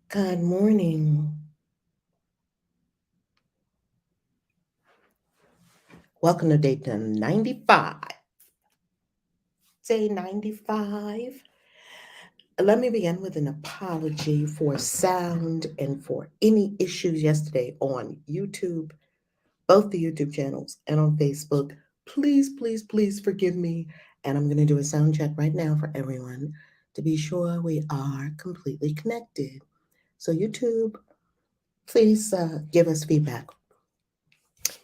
Good morning. Welcome to day 95. Day 95. Let me begin with an apology for sound and for any issues yesterday on YouTube, both the YouTube channels and on Facebook. Please, please, please forgive me. And I'm going to do a sound check right now for everyone to be sure we are completely connected. So, YouTube, please give us feedback.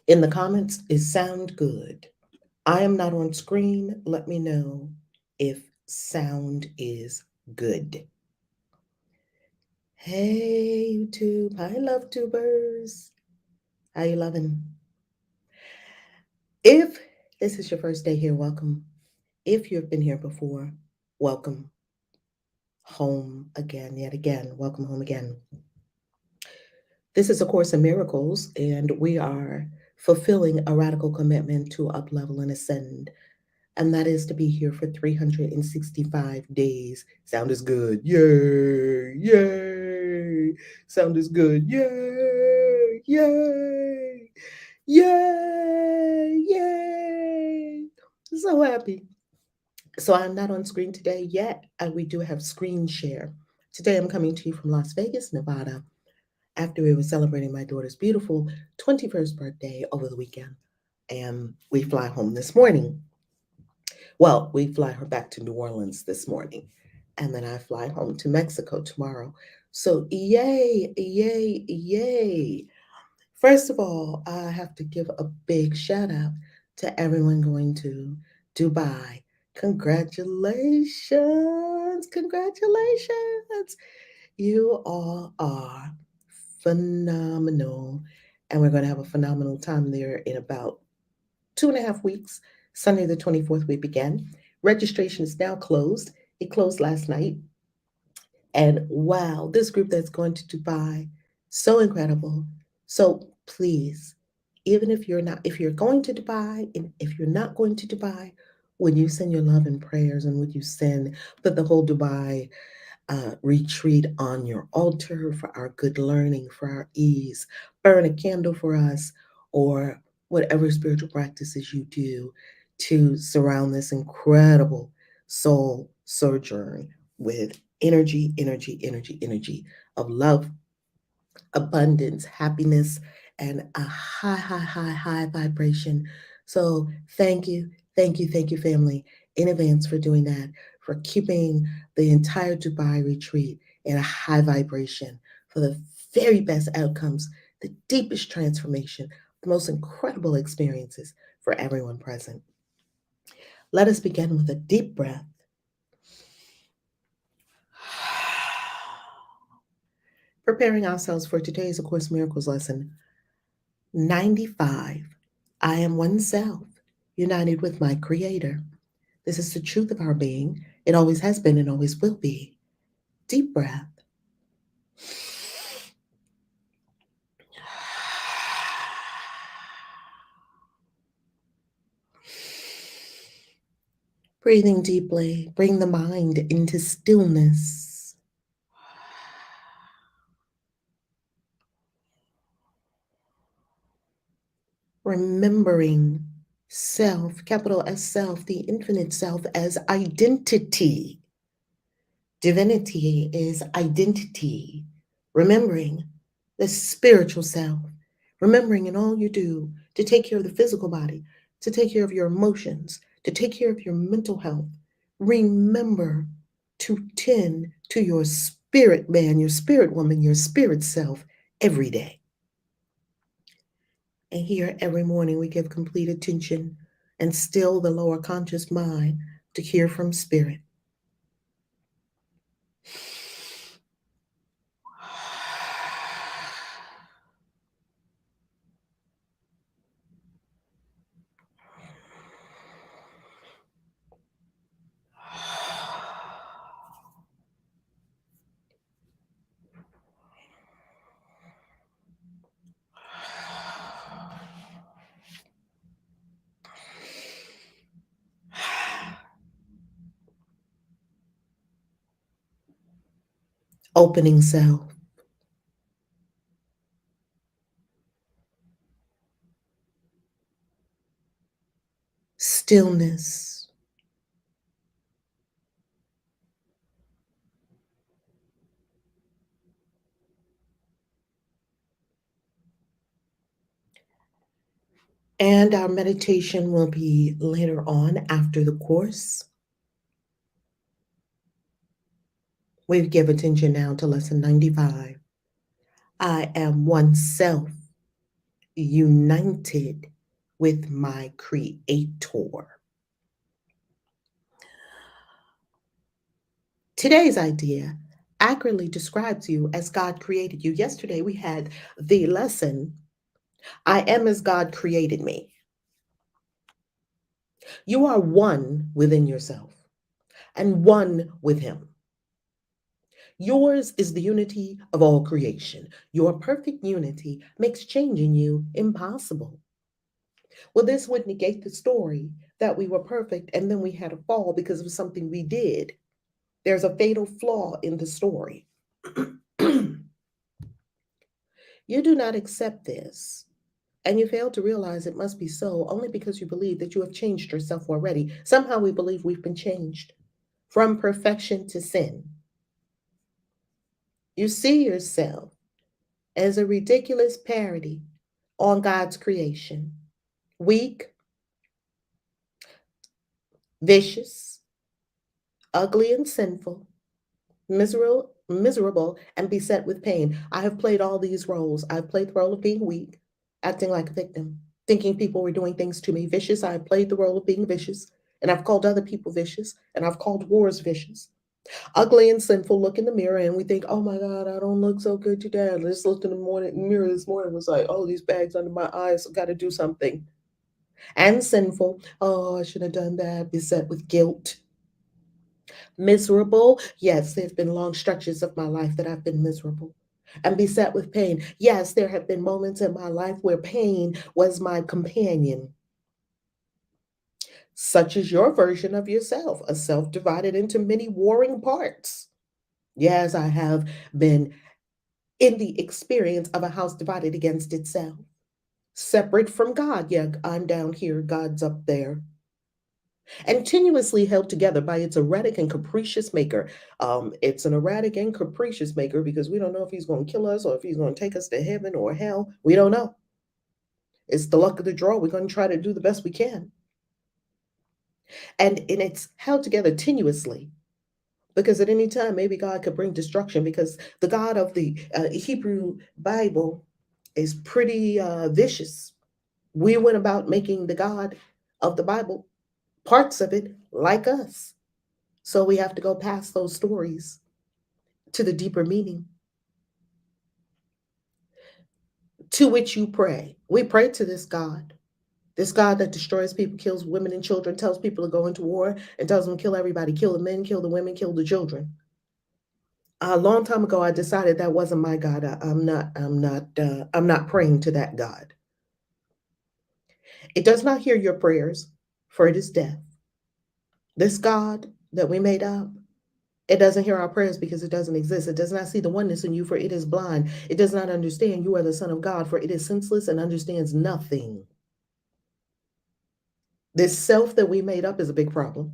In the comments, is sound good? I am not on screen. Let me know if sound is good. Hey, YouTube. Hi, love tubers. How you loving? If this is your first day here, welcome. If you've been here before, welcome home again, yet again. Welcome home again. This is A Course in Miracles, and we are fulfilling a radical commitment to uplevel and ascend, and that is to be here for 365 days. Sound is good. Yay! Yay! Sound is good. Yay! Yay! Yay! Yay! So happy. So I'm not on screen today yet. We do have screen share. Today I'm coming to you from Las Vegas, Nevada, after we were celebrating my daughter's beautiful 21st birthday over the weekend. And we fly home this morning. Well, we fly her back to New Orleans this morning, and then I fly home to Mexico tomorrow. So, yay, yay, yay. First of all, I have to give a big shout out to everyone going to Dubai. Congratulations! Congratulations! You all are phenomenal. And we're going to have a phenomenal time there in about 2.5 weeks. Sunday the 24th, we began. Registration is now closed. It closed last night. And wow, this group that's going to Dubai, so incredible. So please, even if you're going to Dubai, and if you're not going to Dubai, would you send your love and prayers, and would you put the whole Dubai retreat on your altar for our good learning, for our ease, burn a candle for us, or whatever spiritual practices you do to surround this incredible soul sojourn with energy, energy, energy, energy of love, abundance, happiness, and a high, high, high, high vibration. So thank you, family, in advance for doing that, for keeping the entire Dubai retreat in a high vibration, for the very best outcomes, the deepest transformation, the most incredible experiences for everyone present. Let us begin with a deep breath. Preparing ourselves for today's A Course in Miracles lesson 95. I am one self, united with my Creator. This is the truth of our being. It always has been and always will be. Deep breath. Breathing deeply, bring the mind into stillness. Remembering self, capital S self, the infinite self, as identity. Divinity is identity. Remembering the spiritual self. Remembering in all you do to take care of the physical body, to take care of your emotions, to take care of your mental health. Remember to tend to your spirit man, your spirit woman, your spirit self every day. And here every morning we give complete attention and still the lower conscious mind to hear from spirit. Opening self. stillness. And our meditation will be later on after the course. We give attention now to lesson 95. I am one self, united with my Creator. Today's idea accurately describes you as God created you. Yesterday we had the lesson, I am as God created me. You are one within yourself and one with Him. Yours is the unity of all creation. Your perfect unity makes changing you impossible. Well, this would negate the story that we were perfect and then we had a fall because of something we did. There's a fatal flaw in the story. You do not accept this, and you fail to realize it must be so only because you believe that you have changed yourself already. Somehow we believe we've been changed from perfection to sin. You see yourself as a ridiculous parody on God's creation, weak, vicious, ugly, and sinful, miserable, and beset with pain. I have played all these roles. I've played the role of being weak, acting like a victim, thinking people were doing things to me. Vicious, I have played the role of being vicious, and I've called other people vicious, and I've called wars vicious. Ugly and sinful, look in the mirror and we think, oh my God, I don't look so good today. I just looked in the mirror this morning, was like, oh, these bags under my eyes, I've got to do something. And sinful, oh, I should have done that, beset with guilt. Miserable, yes, there's been long stretches of my life that I've been miserable. And beset with pain. Yes, there have been moments in my life where pain was my companion. Such is your version of yourself, a self divided into many warring parts. Yes, I have been in the experience of a house divided against itself, separate from God. Yeah, I'm down here, God's up there, and tenuously held together by its erratic and capricious maker. It's an erratic and capricious maker because we don't know if he's going to kill us or if he's going to take us to heaven or hell. We don't know. It's the luck of the draw. We're going to try to do the best we can. And it's held together tenuously because at any time, maybe God could bring destruction because the God of the Hebrew Bible is pretty vicious. We went about making the God of the Bible, parts of it, like us. So we have to go past those stories to the deeper meaning to which you pray. We pray to this God that destroys people, kills women and children, tells people to go into war, and tells them to kill everybody, kill the men, kill the women, kill the children. A long time ago, I decided that wasn't my God. I'm not praying to that God. It does not hear your prayers, for it is death. This God that we made up, it doesn't hear our prayers because it doesn't exist. It does not see the oneness in you, for it is blind. It does not understand you are the Son of God, for it is senseless and understands nothing. This self that we made up is a big problem.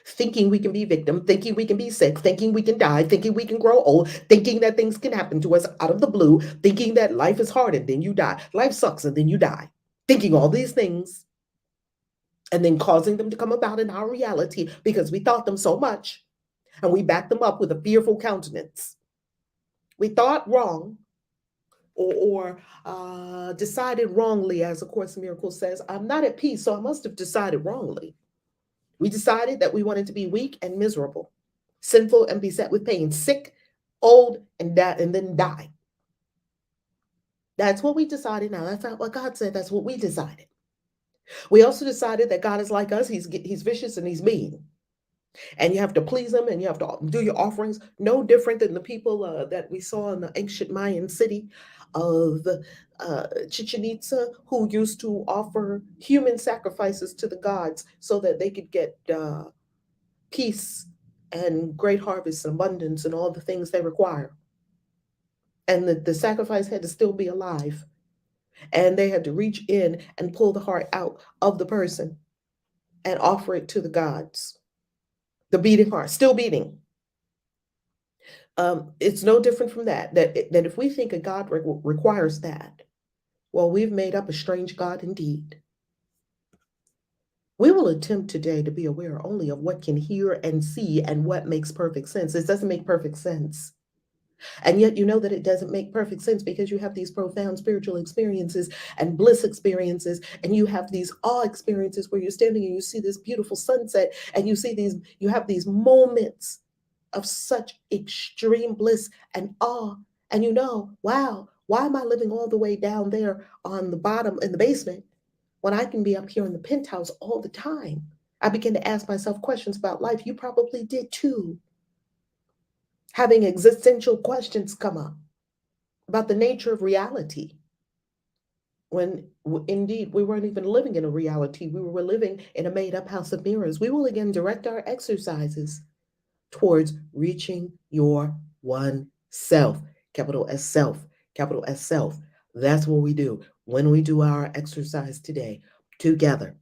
Thinking we can be victim, thinking we can be sick, thinking we can die, thinking we can grow old, thinking that things can happen to us out of the blue, thinking that life is hard and then you die. Life sucks and then you die. Thinking all these things and then causing them to come about in our reality because we thought them so much and we backed them up with a fearful countenance. We thought wrong or decided wrongly, as A Course in Miracles says. I'm not at peace, so I must have decided wrongly. We decided that we wanted to be weak and miserable, sinful and beset with pain, sick, old, and then die. That's what we decided. Now, that's not what God said. That's what we decided. We also decided that God is like us. He's vicious and he's mean. And you have to please him and you have to do your offerings. No different than the people that we saw in the ancient Mayan city of Chichen Itza, who used to offer human sacrifices to the gods so that they could get peace and great harvest and abundance and all the things they require. And the sacrifice had to still be alive. And they had to reach in and pull the heart out of the person and offer it to the gods. The beating heart, still beating. It's no different from that. That if we think a God requires that, well, we've made up a strange God indeed. We will attempt today to be aware only of what can hear and see and what makes perfect sense. It doesn't make perfect sense. And yet you know that it doesn't make perfect sense because you have these profound spiritual experiences and bliss experiences, and you have these awe experiences where you're standing and you see this beautiful sunset, and you have these moments of such extreme bliss and awe. And you know, wow, why am I living all the way down there on the bottom in the basement when I can be up here in the penthouse all the time? I begin to ask myself questions about life. You probably did too. Having existential questions come up about the nature of reality, when indeed we weren't even living in a reality. We were living in a made up house of mirrors. We will again direct our exercises towards reaching your one self, capital S self, capital S self. That's what we do when we do our exercise today together.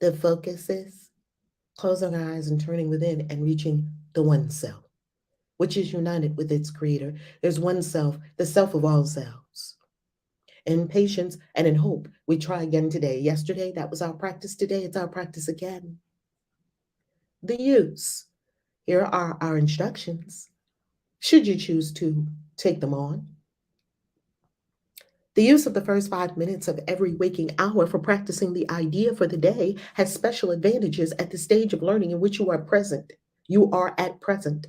The focus is closing our eyes and turning within and reaching the one self, which is united with its creator. There's one self, the self of all selves. In patience and in hope, we try again today. Yesterday, that was our practice. Today, it's our practice again. The use. Here are our instructions, should you choose to take them on. The use of the first 5 minutes of every waking hour for practicing the idea for the day has special advantages at the stage of learning in which you are present. You are at present,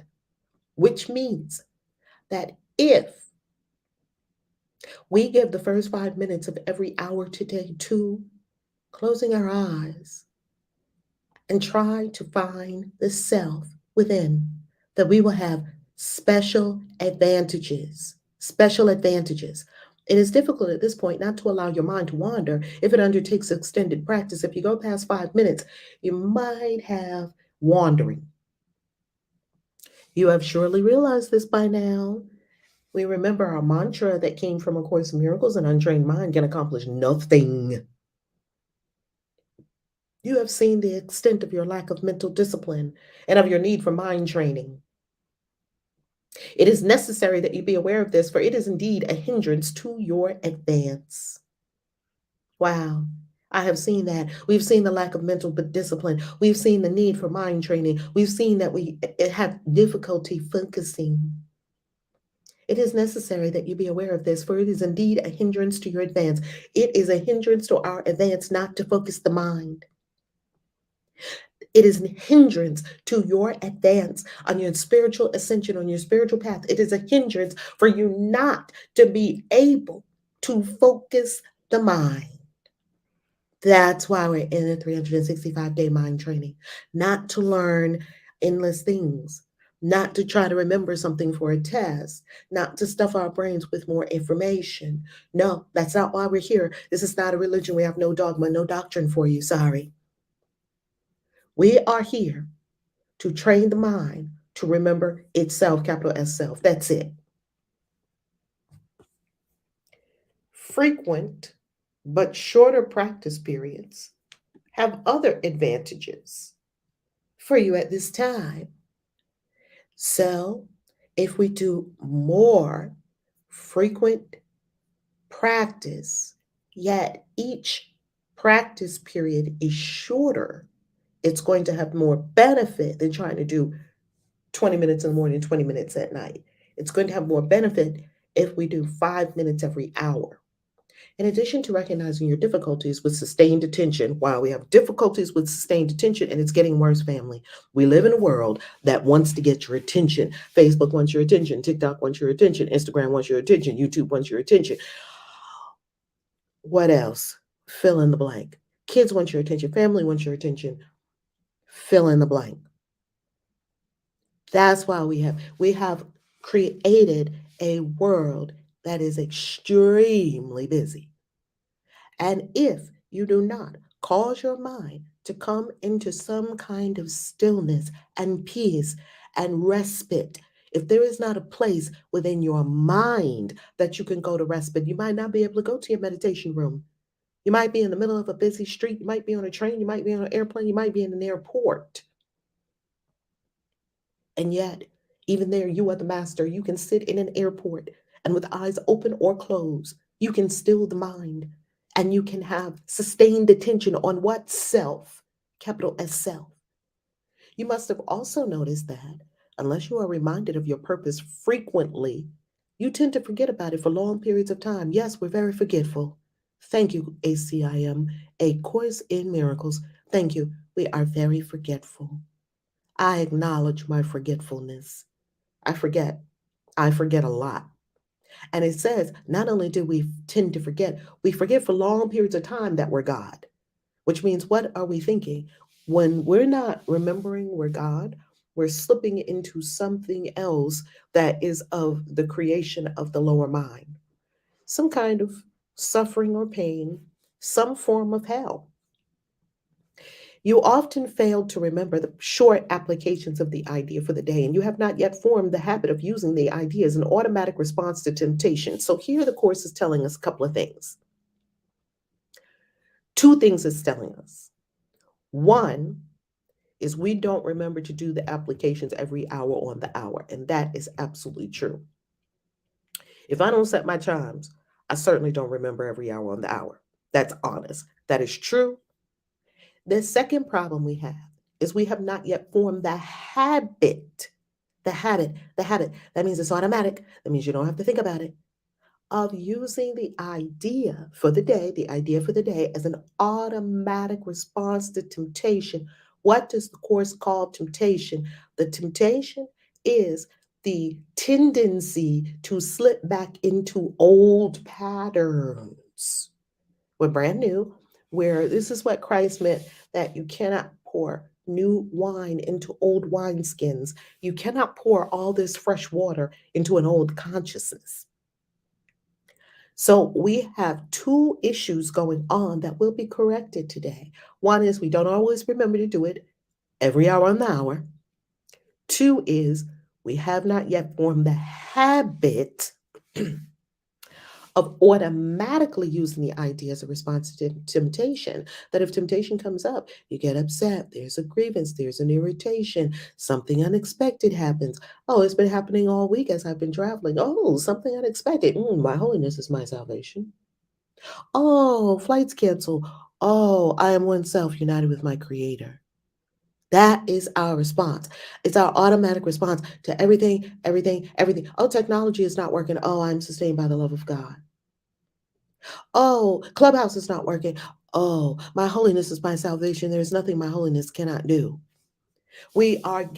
which means that if we give the first 5 minutes of every hour today to closing our eyes and try to find the self within, that we will have special advantages. Special advantages. It is difficult at this point not to allow your mind to wander if it undertakes extended practice. If you go past 5 minutes, you might have wandering. You have surely realized this by now. We remember our mantra that came from A Course in Miracles: an untrained mind can accomplish nothing. You have seen the extent of your lack of mental discipline and of your need for mind training. It is necessary that you be aware of this, for it is indeed a hindrance to your advance. Wow. I have seen that. We've seen the lack of mental discipline. We've seen the need for mind training. We've seen that we have difficulty focusing. It is necessary that you be aware of this, for it is indeed a hindrance to your advance. It is a hindrance to our advance not to focus the mind. It is a hindrance to your advance on your spiritual ascension, on your spiritual path. It is a hindrance for you not to be able to focus the mind. That's why we're in a 365-day mind training, not to learn endless things, not to try to remember something for a test, not to stuff our brains with more information. No, that's not why we're here. This is not a religion. We have no dogma, no doctrine for you. Sorry. We are here to train the mind to remember itself, capital S self. That's it. Frequent but shorter practice periods have other advantages for you at this time. So, if we do more frequent practice, yet each practice period is shorter, it's going to have more benefit than trying to do 20 minutes in the morning, 20 minutes at night. It's going to have more benefit if we do 5 minutes every hour. In addition to recognizing your difficulties with sustained attention, while we have difficulties with sustained attention, and it's getting worse, family. We live in a world that wants to get your attention. Facebook wants your attention. TikTok wants your attention. Instagram wants your attention. YouTube wants your attention. What else? Fill in the blank. Kids want your attention. Family wants your attention. Fill in the blank. That's why we have created a world that is extremely busy. And if you do not cause your mind to come into some kind of stillness and peace and respite, if there is not a place within your mind that you can go to respite, you might not be able to go to your meditation room. You might be in the middle of a busy street. You might be on a train. You might be on an airplane. You might be in an airport. And yet, even there, you are the master. You can sit in an airport and with eyes open or closed, you can still the mind and you can have sustained attention on what? Self, capital S self. You must have also noticed that unless you are reminded of your purpose frequently, you tend to forget about it for long periods of time. Yes, we're very forgetful. Thank you, ACIM, A Course in Miracles. Thank you. We are very forgetful. I acknowledge my forgetfulness. I forget. I forget a lot. And it says not only do we tend to forget, we forget for long periods of time that we're God, which means what are we thinking? When we're not remembering we're God, we're slipping into something else that is of the creation of the lower mind, some kind of suffering or pain, some form of hell. You often fail to remember the short applications of the idea for the day, and you have not yet formed the habit of using the idea as an automatic response to temptation. So, here the Course is telling us a couple of things. Two things it's telling us. One is we don't remember to do the applications every hour on the hour, and that is absolutely true. If I don't set my chimes, I certainly don't remember every hour on the hour. That's honest. That is true. The second problem we have is we have not yet formed the habit. The habit. That means it's automatic. That means you don't have to think about it. Of using the idea for the day as an automatic response to temptation. What does the Course call temptation? The temptation is the tendency to slip back into old patterns. We're brand new, where this is what Christ meant that you cannot pour new wine into old wineskins. You cannot pour all this fresh water into an old consciousness. So we have two issues going on that will be corrected today. One is we don't always remember to do it every hour on the hour. Two is we have not yet formed the habit of automatically using the idea as a response to temptation. That if temptation comes up, you get upset, there's a grievance, there's an irritation, something unexpected happens. Oh, it's been happening all week as I've been traveling. Oh, something unexpected. My holiness is my salvation. Oh, flights cancel. Oh, I am one self united with my creator. That is our response. It's our automatic response to everything, everything, everything. Oh, technology is not working. Oh, I'm sustained by the love of God. Oh, Clubhouse is not working. Oh, my holiness is my salvation. There is nothing my holiness cannot do. We are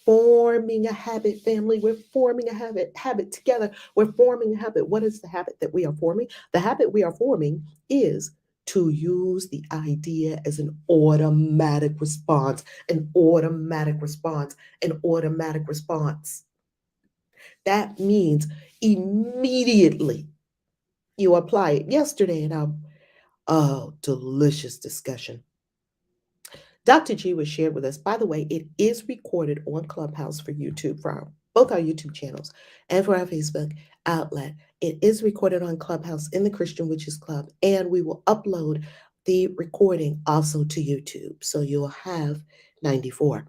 forming a habit, family. We're forming a habit together. We're forming a habit. What is the habit that we are forming? The habit we are forming is to use the idea as an automatic response, an automatic response, an automatic response. That means immediately you apply it. Yesterday in our delicious discussion, Dr. G was shared with us. By the way, it is recorded on Clubhouse for YouTube, for both our YouTube channels and for our Facebook outlet. It is recorded on Clubhouse in the Christian Witches Club, and we will upload the recording also to YouTube. So you'll have 94.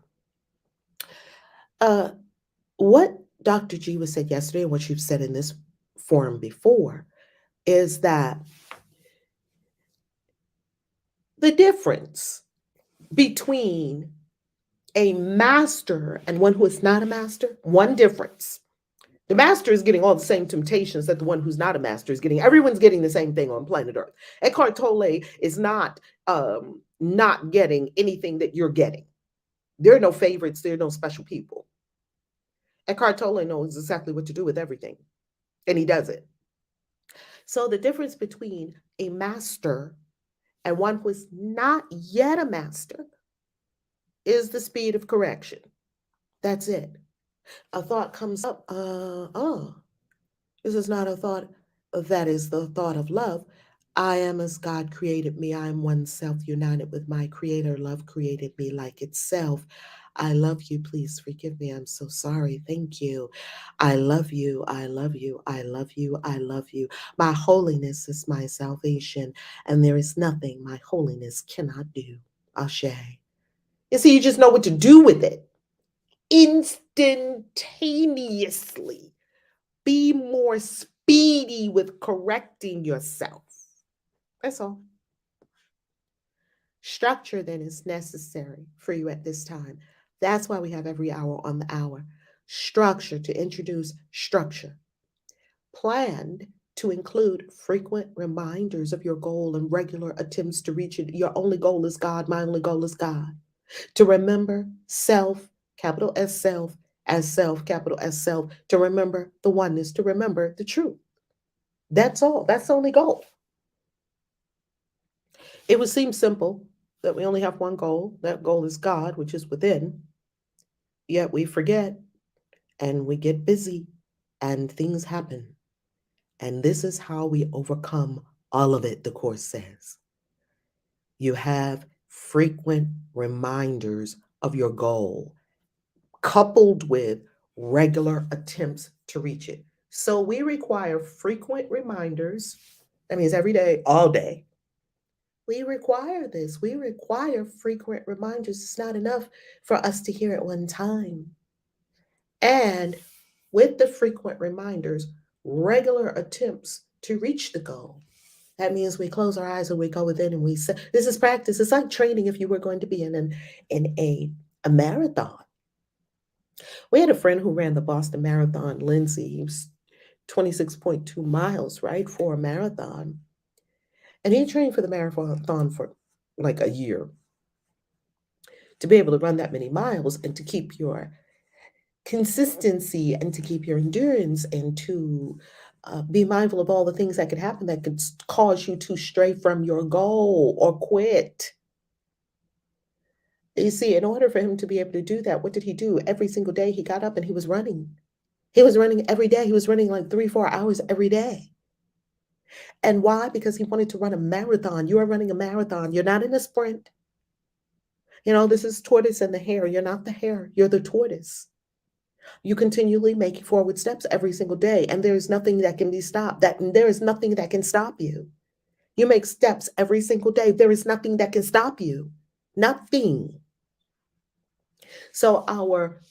What Dr. G was said yesterday, and what you've said in this forum before, is that the difference between a master and one who is not a master, one difference. The master is getting all the same temptations that the one who's not a master is getting. Everyone's getting the same thing on planet Earth. Eckhart Tolle is not getting anything that you're getting. There are no favorites. There are no special people. Eckhart Tolle knows exactly what to do with everything, and he does it. So the difference between a master and one who is not yet a master is the speed of correction. That's it. A thought comes up, this is not a thought that is the thought of love. I am as God created me. I am one self united with my creator. Love created me like itself. I love you. Please forgive me. I'm so sorry. Thank you. I love you. I love you. I love you. I love you. My holiness is my salvation, and there is nothing my holiness cannot do. Ashe. You see, you just know what to do with it instantaneously. Be more speedy with correcting yourself. That's all. Structure then is necessary for you at this time. That's why we have every hour on the hour. Structure to introduce structure. Planned to include frequent reminders of your goal and regular attempts to reach it. Your only goal is God. My only goal is God. To remember self, capital S self, as self, capital S self. To remember the oneness, to remember the truth. That's all. That's the only goal. It would seem simple that we only have one goal. That goal is God, which is within. Yet we forget and we get busy and things happen. And this is how we overcome all of it, the Course says. You have frequent reminders of your goal, coupled with regular attempts to reach it. So we require frequent reminders. That means every day, all day. We require this. We require frequent reminders. It's not enough for us to hear it one time. And with the frequent reminders, regular attempts to reach the goal. That means we close our eyes and we go within and we say, this is practice. It's like training if you were going to be in a marathon. We had a friend who ran the Boston Marathon, Lindsay. He was 26.2 miles, right, for a marathon. And he trained for the marathon for like a year to be able to run that many miles and to keep your consistency and to keep your endurance and to be mindful of all the things that could happen that could cause you to stray from your goal or quit. You see, in order for him to be able to do that, what did he do? Every single day he got up and he was running. He was running every day. He was running like 3-4 hours every day. And why? Because he wanted to run a marathon. You are running a marathon. You're not in a sprint. You know, this is tortoise and the hare. You're not the hare. You're the tortoise. You continually make forward steps every single day, and there is nothing that can be stopped. There is nothing that can stop you. You make steps every single day. There is nothing that can stop you. Nothing. So our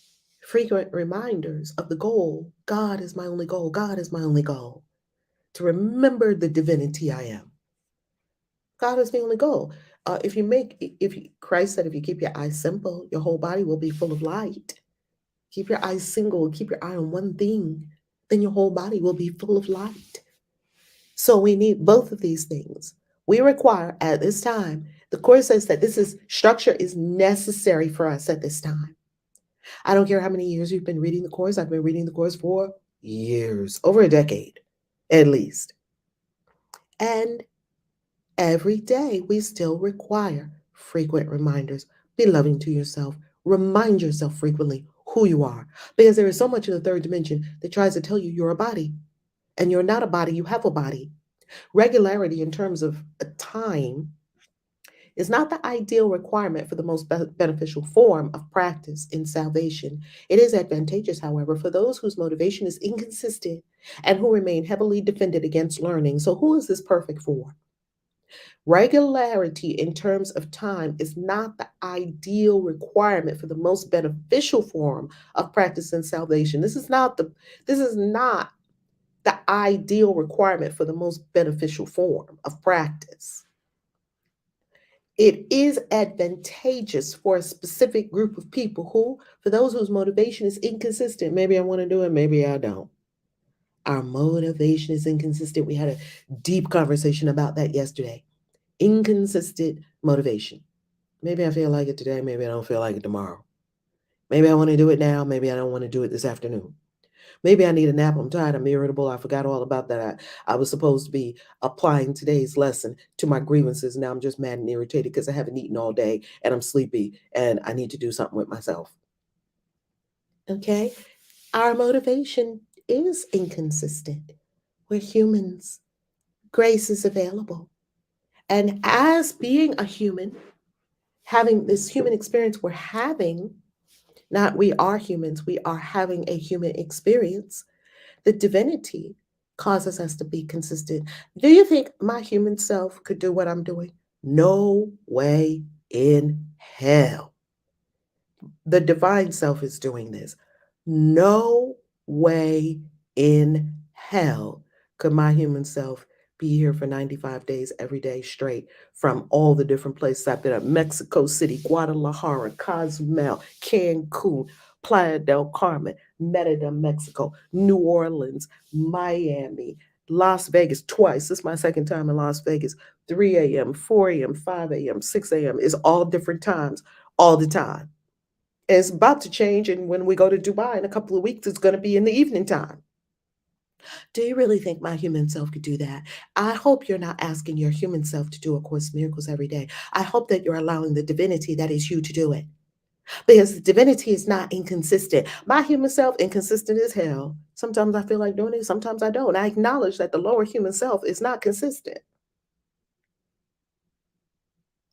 frequent reminders of the goal, God is my only goal. God is my only goal. To remember the divinity I am. God is the only goal. Christ said, if you keep your eyes simple, your whole body will be full of light. Keep your eyes single, keep your eye on one thing, then your whole body will be full of light. So we need both of these things. We require at this time, the Course says that structure is necessary for us at this time. I don't care how many years you've been reading the Course. I've been reading the Course for years, over a decade, at least. And every day we still require frequent reminders. Be loving to yourself. Remind yourself frequently who you are, because there is so much in the third dimension that tries to tell you you're a body, and you're not a body, you have a body. Regularity in terms of a time is not the ideal requirement for the most beneficial form of practice in salvation. It is advantageous, however, for those whose motivation is inconsistent and who remain heavily defended against learning. So who is this perfect for? Regularity in terms of time is not the ideal requirement for the most beneficial form of practice and salvation. This is not the ideal requirement for the most beneficial form of practice. It is advantageous for a specific group of people for those whose motivation is inconsistent. Maybe I want to do it, maybe I don't. Our motivation is inconsistent. We had a deep conversation about that yesterday. Inconsistent motivation. Maybe I feel like it today, maybe I don't feel like it tomorrow. Maybe I want to do it now, maybe I don't want to do it this afternoon. Maybe I need a nap, I'm tired, I'm irritable, I forgot all about that. I was supposed to be applying today's lesson to my grievances. Now I'm just mad and irritated because I haven't eaten all day and I'm sleepy and I need to do something with myself. Okay? Our motivation is inconsistent. We're humans. Grace is available. And as being a human, having this human experience we're having, not we are humans, we are having a human experience, the divinity causes us to be consistent. Do you think my human self could do what I'm doing? No way in hell. The divine self is doing this. No way in hell could my human self be here for 95 days every day straight from all the different places I've been at: Mexico City, Guadalajara, Cozumel, Cancun, Playa del Carmen, Merida, Mexico, New Orleans, Miami, Las Vegas twice. This is my second time in Las Vegas. 3 a.m., 4 a.m., 5 a.m., 6 a.m. is all different times, all the time. It's about to change, and when we go to Dubai in a couple of weeks, it's going to be in the evening time. Do you really think my human self could do that? I hope you're not asking your human self to do A Course in Miracles every day. I hope that you're allowing the divinity that is you to do it. Because the divinity is not inconsistent. My human self, inconsistent as hell. Sometimes I feel like doing it, sometimes I don't. I acknowledge that the lower human self is not consistent.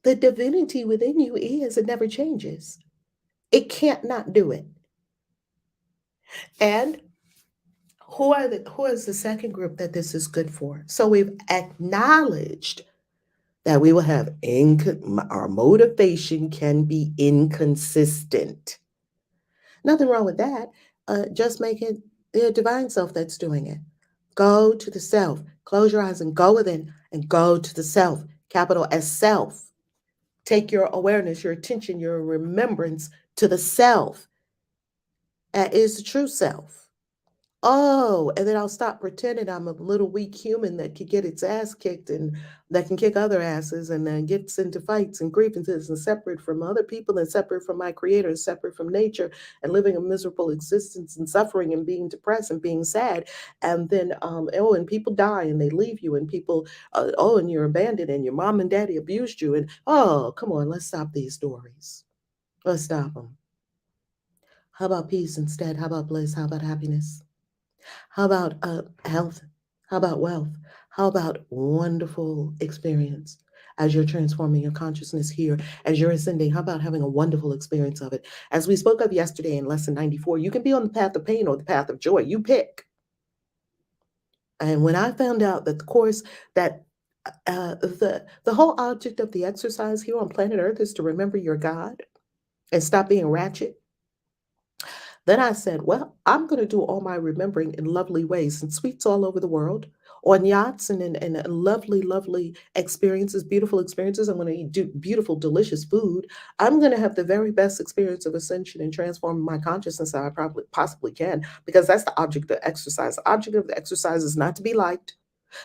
The divinity within you is, it never changes. It can't not do it. And who is the second group that this is good for? So we've acknowledged that we will have our motivation can be inconsistent. Nothing wrong with that. Just make it the divine self that's doing it. Go to the self. Close your eyes and go within and go to the self. Capital S, self. Take your awareness, your attention, your remembrance to the self. That is the true self. Oh, and then I'll stop pretending I'm a little weak human that can get its ass kicked and that can kick other asses and then gets into fights and grievances and separate from other people and separate from my creator and separate from nature and living a miserable existence and suffering and being depressed and being sad. And then, and people die and they leave you and people, and you're abandoned and your mom and daddy abused you. And, oh, come on, let's stop these stories. Let's stop them. How about peace instead? How about bliss? How about happiness? How about health? How about wealth? How about wonderful experience as you're transforming your consciousness here, as you're ascending? How about having a wonderful experience of it? As we spoke of yesterday in lesson 94, you can be on the path of pain or the path of joy. You pick. And when I found out that the course that the whole object of the exercise here on planet Earth is to remember your God and stop being ratchet. Then I said, well, I'm going to do all my remembering in lovely ways and suites all over the world, on yachts and lovely, lovely experiences, beautiful experiences. I'm going to do beautiful, delicious food. I'm going to have the very best experience of ascension and transforming my consciousness that I probably possibly can, because that's the object of the exercise. The object of the exercise is not to be liked.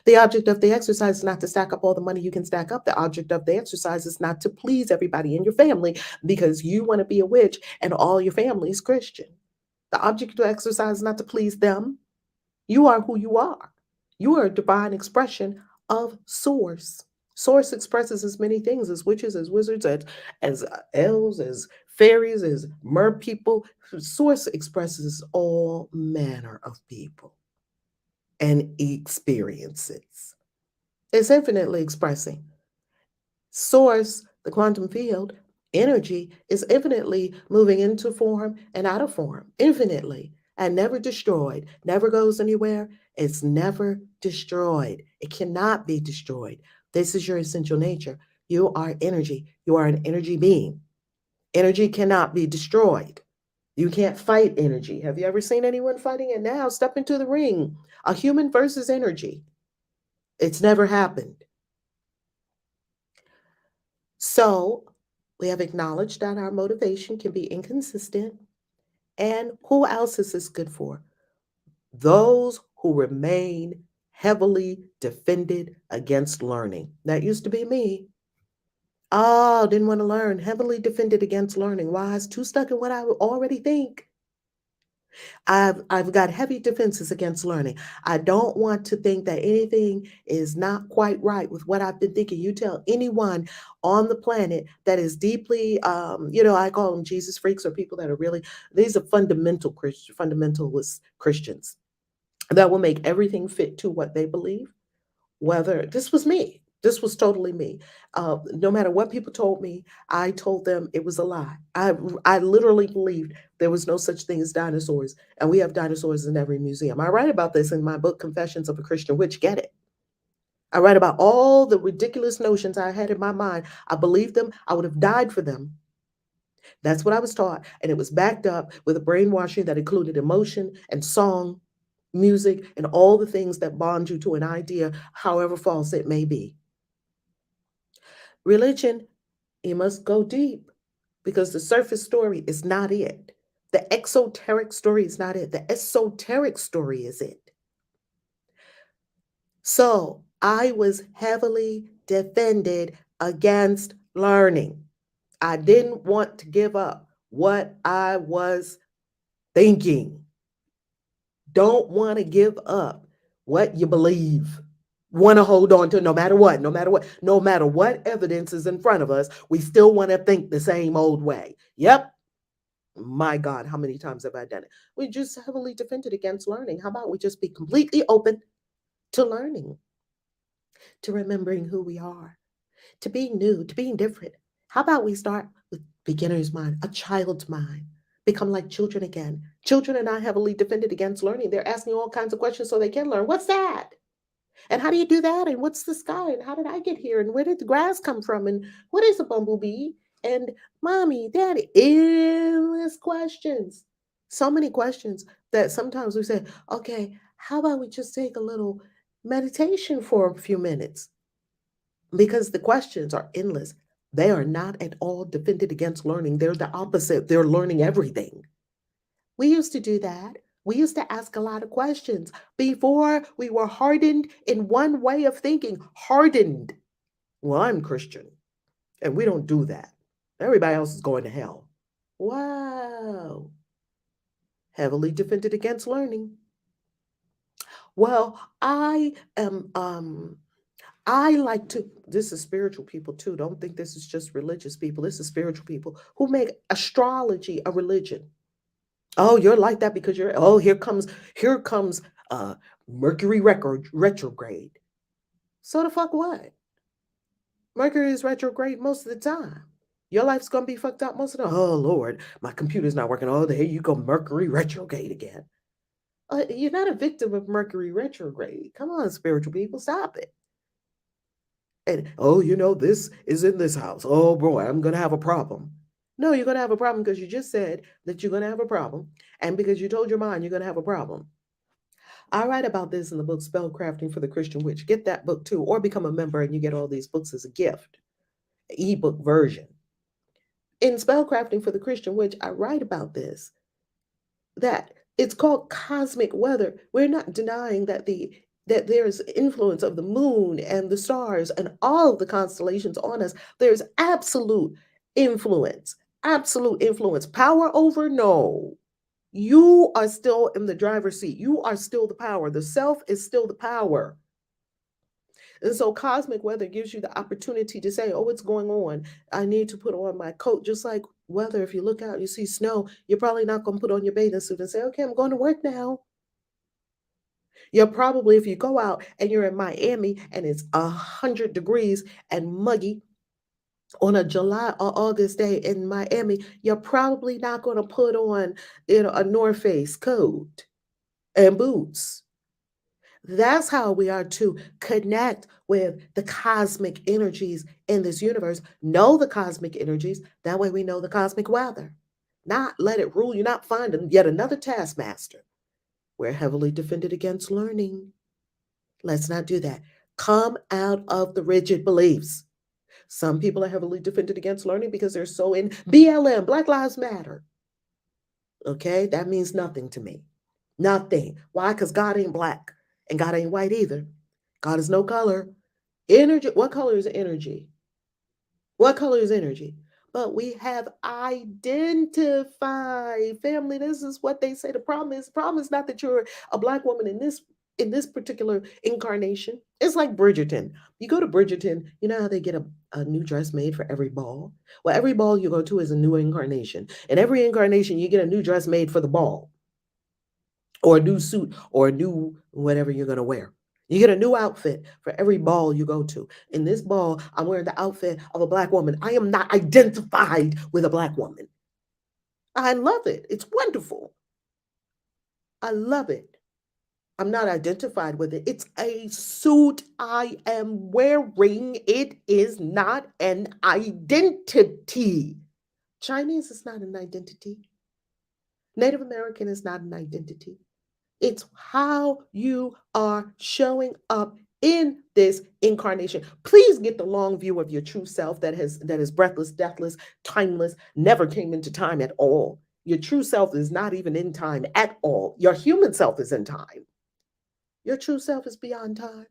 The object of the exercise is not to stack up all the money you can stack up. The object of the exercise is not to please everybody in your family because you want to be a witch and all your family is Christian. The object of exercise is not to please them. You are who you are. You are a divine expression of Source. Source expresses as many things as witches, as wizards, as elves, as fairies, as mer people. Source expresses all manner of people and experiences. It's infinitely expressing. Source, the quantum field, energy is infinitely moving into form and out of form, infinitely, and never destroyed, never goes anywhere. It's never destroyed. It cannot be destroyed. This is your essential nature. You are energy. You are an energy being. Energy cannot be destroyed. You can't fight energy. Have you ever seen anyone fighting it now? Step into the ring. A human versus energy. It's never happened. So we have acknowledged that our motivation can be inconsistent. And who else is this good for? Those who remain heavily defended against learning. That used to be me. Oh, didn't want to learn. Heavily defended against learning. Why? I was too stuck in what I already think. I've got heavy defenses against learning. I don't want to think that anything is not quite right with what I've been thinking. You tell anyone on the planet that is deeply, I call them Jesus freaks, or people that are really, these are fundamentalist Christians that will make everything fit to what they believe. Whether this was me, This was totally me. No matter what people told me, I told them it was a lie. I literally believed there was no such thing as dinosaurs, and we have dinosaurs in every museum. I write about this in my book, Confessions of a Christian Witch. Get it? I write about all the ridiculous notions I had in my mind. I believed them. I would have died for them. That's what I was taught, and it was backed up with a brainwashing that included emotion and song, music, and all the things that bond you to an idea, however false it may be. Religion, you must go deep because the surface story is not it. The exoteric story is not it. The esoteric story is it. So I was heavily defended against learning. I didn't want to give up what I was thinking. Don't want to give up what you believe. Want to hold on to no matter what, no matter what evidence is in front of us, we still want to think the same old way. Yep. My God, how many times have I done it? We just heavily defended against learning. How about we just be completely open to learning, to remembering who we are, to being new, to being different? How about we start with beginner's mind, a child's mind? Become like children again. Children are not heavily defended against learning. They're asking all kinds of questions so they can learn. What's that? And how do you do that? And what's the sky? And how did I get here? And where did the grass come from? And what is a bumblebee? And mommy, daddy, endless questions. So many questions that sometimes we say, okay, how about we just take a little meditation for a few minutes? Because the questions are endless. They are not at all defended against learning. They're the opposite. They're learning everything. We used to do that. We used to ask a lot of questions before we were hardened in one way of thinking. Hardened. Well, I'm Christian, and we don't do that. Everybody else is going to hell. Wow. Heavily defended against learning. Well, I like to, this is spiritual people too. Don't think this is just religious people. This is spiritual people who make astrology a religion. Oh, you're like that because you're, oh, here comes uh Mercury retrograde. So the fuck what? Mercury is retrograde most of the time. Your life's gonna be fucked up most of the time. Oh Lord, my computer's not working. Oh, here you go, Mercury retrograde again. You're not a victim of Mercury retrograde. Come on, spiritual people, stop it. And oh, this is in this house. Oh boy, I'm gonna have a problem. No, you're gonna have a problem because you just said that you're gonna have a problem, and because you told your mind you're gonna have a problem. I write about this in the book Spellcrafting for the Christian Witch. Get that book too, or become a member and you get all these books as a gift, ebook version. In Spellcrafting for the Christian Witch, I write about this, that it's called cosmic weather. We're not denying that there's influence of the moon and the stars and all of the constellations on us. There's influence, absolute influence. Power over? No. You are still in the driver's seat. You are still the power. The self is still the power. And so cosmic weather gives you the opportunity to say, oh, what's going on? I need to put on my coat. Just like weather, if you look out, you see snow, you're probably not going to put on your bathing suit and say, okay, I'm going to work now. You're probably, if you go out and you're in Miami and it's 100 degrees and muggy on a July or August day in Miami, you're probably not going to put on, a North Face coat and boots. That's how we are to connect with the cosmic energies in this universe. Know the cosmic energies. That way we know the cosmic weather. Not let it rule you, not find yet another taskmaster. We're heavily defended against learning. Let's not do that. Come out of the rigid beliefs. Some people are heavily defended against learning because they're so in BLM, Black Lives Matter. Okay, that means nothing to me. Nothing. Why? Because God ain't black and God ain't white either. God is no color. Energy. What color is energy? What color is energy? But we have identified, family. This is what they say. The problem is not that you're a black woman in this particular incarnation. It's like Bridgerton. You go to Bridgerton, you know how they get a new dress made for every ball? Well, every ball you go to is a new incarnation. And every incarnation, you get a new dress made for the ball, or a new suit, or a new whatever you're going to wear. You get a new outfit for every ball you go to. In this ball, I'm wearing the outfit of a black woman. I am not identified with a black woman. I love it. It's wonderful. I love it. I'm not identified with it. It's a suit I am wearing. It is not an identity. Chinese is not an identity. Native American is not an identity. It's how you are showing up in this incarnation. Please get the long view of your true self that is breathless, deathless, timeless, never came into time at all. Your true self is not even in time at all. Your human self is in time. Your true self is beyond time.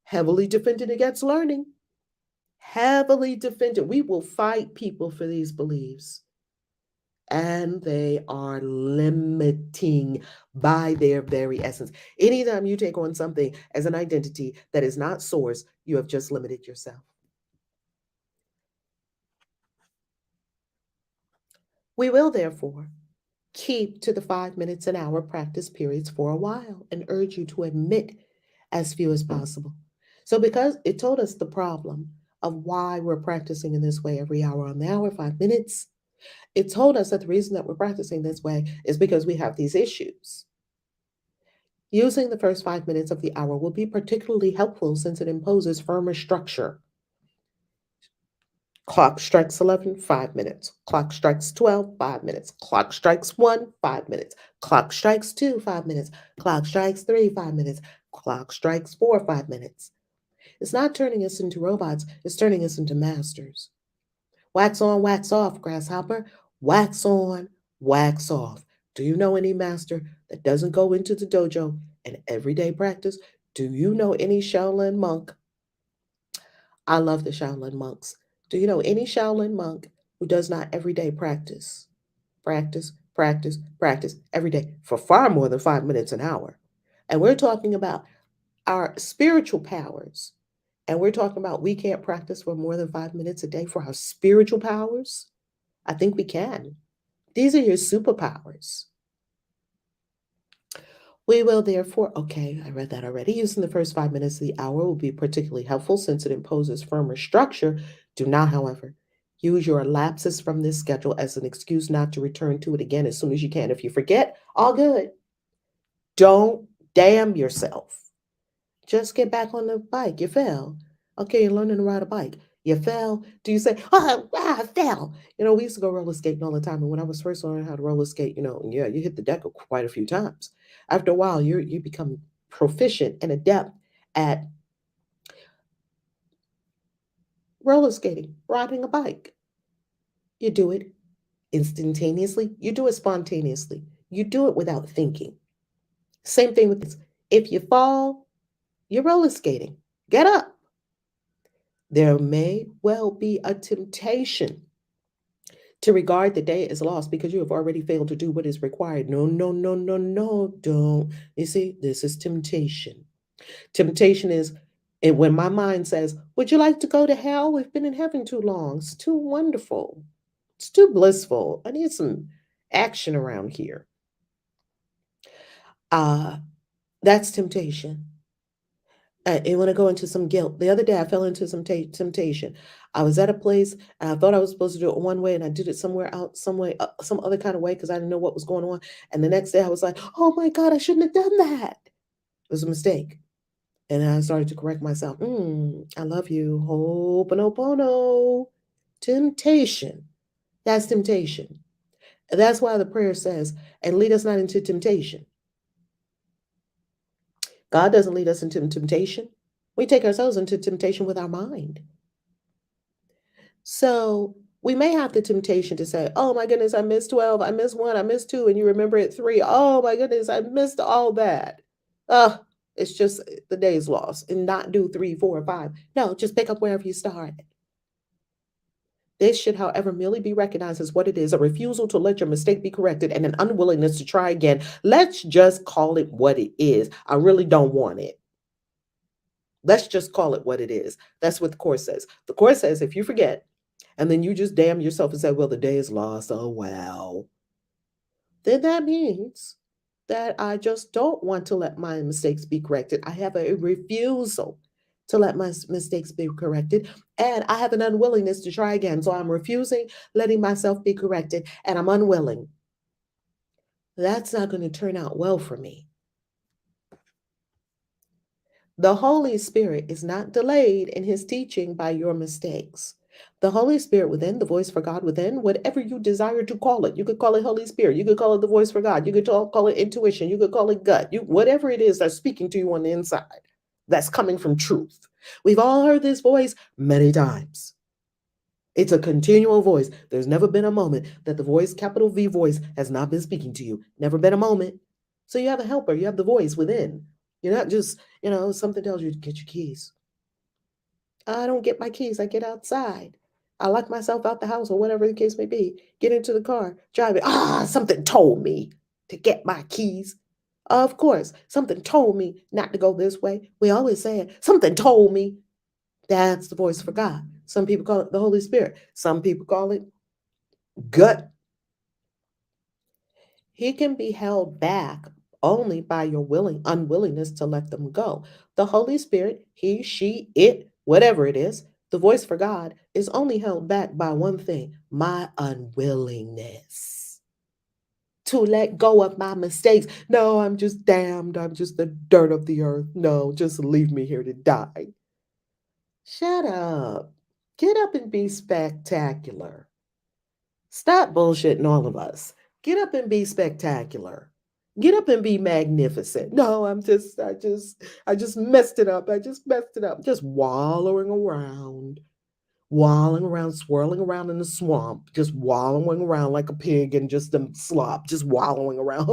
Heavily defended against learning. Heavily defended. We will fight people for these beliefs. And they are limiting by their very essence. Anytime you take on something as an identity that is not source, you have just limited yourself. We will, therefore, keep to the 5 minutes an hour practice periods for a while and urge you to admit as few as possible. So, because it told us the problem of why we're practicing in this way every hour on the hour, 5 minutes, it told us that the reason that we're practicing this way is because we have these issues. Using the first 5 minutes of the hour will be particularly helpful since it imposes firmer structure. Clock strikes 11, 5 minutes. Clock strikes 12, 5 minutes. Clock strikes 1, 5 minutes. Clock strikes 2, 5 minutes. Clock strikes 3, 5 minutes. Clock strikes 4, 5 minutes. It's not turning us into robots, it's turning us into masters. Wax on, wax off, grasshopper. Wax on, wax off. Do you know any master that doesn't go into the dojo and everyday practice? Do you know any Shaolin monk? I love the Shaolin monks. Do you know any Shaolin monk who does not everyday practice? Practice, practice, practice every day for far more than 5 minutes an hour. And we're talking about our spiritual powers. And we're talking about we can't practice for more than 5 minutes a day for our spiritual powers. I think we can. These are your superpowers. We will therefore, okay, I read that already. Using the first 5 minutes of the hour will be particularly helpful since it imposes firmer structure. Do not, however, use your lapses from this schedule as an excuse not to return to it again as soon as you can. If you forget, all good. Don't damn yourself. Just get back on the bike. You fell. Okay, you're learning to ride a bike. You fell. Do you say, oh, I fell? We used to go roller skating all the time. And when I was first learning how to roller skate, yeah, you hit the deck quite a few times. After a while, you become proficient and adept at roller skating, riding a bike. You do it instantaneously. You do it spontaneously. You do it without thinking. Same thing with this. If you fall, you're roller skating. Get up. There may well be a temptation to regard the day as lost because you have already failed to do what is required. No, no, no, no, no, don't. You see, this is temptation. Temptation is and when my mind says, would you like to go to hell? We've been in heaven too long. It's too wonderful. It's too blissful. I need some action around here. Uh, that's temptation. I want to go into some guilt. The other day, I fell into some temptation. I was at a place and I thought I was supposed to do it one way, and I did it somewhere out, some way, some other kind of way because I didn't know what was going on. And the next day, I was like, "Oh my God, I shouldn't have done that. It was a mistake." And then I started to correct myself. I love you. Ho'oponopono. Temptation. That's temptation. That's why the prayer says, "And lead us not into temptation." God doesn't lead us into temptation. We take ourselves into temptation with our mind. So we may have the temptation to say, oh my goodness, I missed 12, I missed 1, I missed 2, and you remember it 3. Oh my goodness, I missed all that. It's just the day's lost and not do 3, 4, 5. No, just pick up wherever you start. This should, however, merely be recognized as what it is, a refusal to let your mistake be corrected and an unwillingness to try again. Let's just call it what it is. I really don't want it. Let's just call it what it is. That's what the Course says. The Course says if you forget and then you just damn yourself and say, well, the day is lost. Oh, wow. Then that means that I just don't want to let my mistakes be corrected. I have a refusal to let my mistakes be corrected, and I have an unwillingness to try again. So I'm refusing letting myself be corrected, and I'm unwilling. That's not going to turn out well for me. The Holy Spirit is not delayed in his teaching by your mistakes. The Holy Spirit within, the voice for God within, whatever you desire to call it. You could call it Holy Spirit. You could call it the voice for God. You could call it intuition. You could call it gut. Whatever it is that's speaking to you on the inside, that's coming from truth. We've all heard this voice many times. It's a continual voice. There's never been a moment that the voice, capital V voice, has not been speaking to you. Never been a moment. So you have a helper. You have the voice within. You're not just, something tells you to get your keys. I don't get my keys. I get outside. I lock myself out the house or whatever the case may be. Get into the car, drive it. Something told me to get my keys. Of course, something told me not to go this way. We always say it. Something told me. That's the voice for God. Some people call it the Holy Spirit. Some people call it gut. He can be held back only by your unwillingness to let them go. The Holy Spirit, he, she, it, whatever it is, the voice for God is only held back by one thing: my unwillingness to let go of my mistakes. No, I'm just damned. I'm just the dirt of the earth. No, just leave me here to die. Shut up. Get up and be spectacular. Stop bullshitting all of us. Get up and be spectacular. Get up and be magnificent. No, I just messed it up. I just messed it up. Just wallowing around, swirling around in the swamp, just wallowing around like a pig in just the slop, just wallowing around.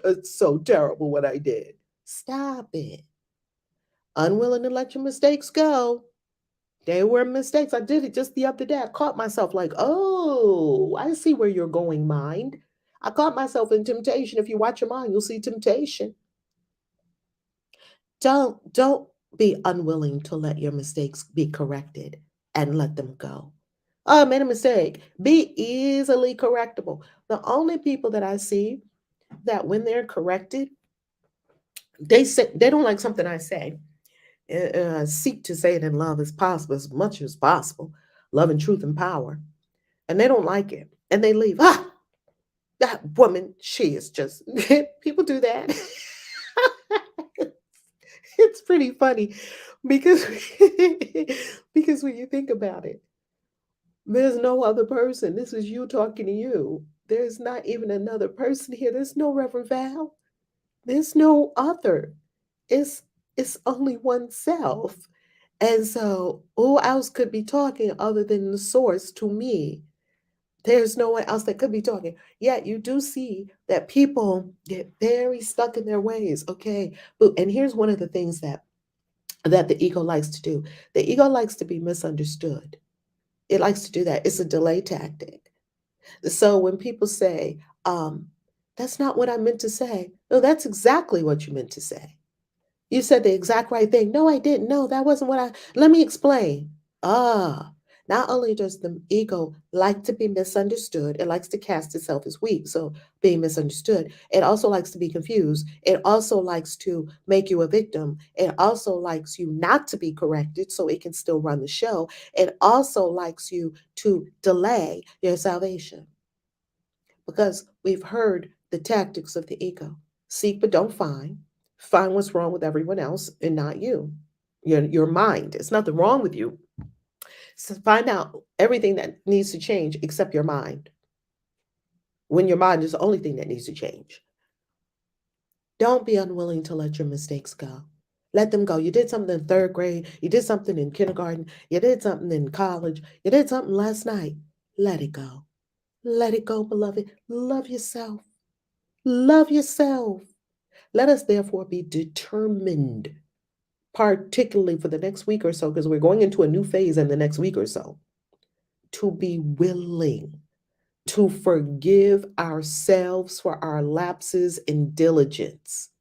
It's so terrible what I did. Stop it. Unwilling to let your mistakes go. They were mistakes. I did it just the other day. I caught myself like, oh, I see where you're going, mind. I caught myself in temptation. If you watch your mind, you'll see temptation. Don't be unwilling to let your mistakes be corrected and let them go. Oh, I made a mistake. Be easily correctable. The only people that I see that when they're corrected, they don't like something I say. Seek to say it in love as possible, as much as possible. Love and truth and power. And they don't like it. And they leave. That woman, she is just, people do that. It's pretty funny because, because when you think about it, there's no other person. This is you talking to you. There's not even another person here. There's no Reverend Val. There's no other. It's it's only oneself. And so who else could be talking other than the source to me? There's no one else that could be talking. Yet you do see that people get very stuck in their ways. Okay. And here's one of the things that the ego likes to do. The ego likes to be misunderstood. It likes to do that. It's a delay tactic. So when people say, that's not what I meant to say. No, that's exactly what you meant to say. You said the exact right thing. No, I didn't. No, that wasn't let me explain. Ah, not only does the ego like to be misunderstood, it likes to cast itself as weak. So being misunderstood, it also likes to be confused. It also likes to make you a victim. It also likes you not to be corrected so it can still run the show. It also likes you to delay your salvation because we've heard the tactics of the ego. Seek but don't find. Find what's wrong with everyone else and not you. Your mind. It's nothing wrong with you. So find out everything that needs to change except your mind. When your mind is the only thing that needs to change. Don't be unwilling to let your mistakes go. Let them go. You did something in third grade. You did something in kindergarten. You did something in college. You did something last night. Let it go. Let it go, beloved. Love yourself. Love yourself. Let us therefore be determined, particularly for the next week or so, because we're going into a new phase in the next week or so, to be willing to forgive ourselves for our lapses in diligence.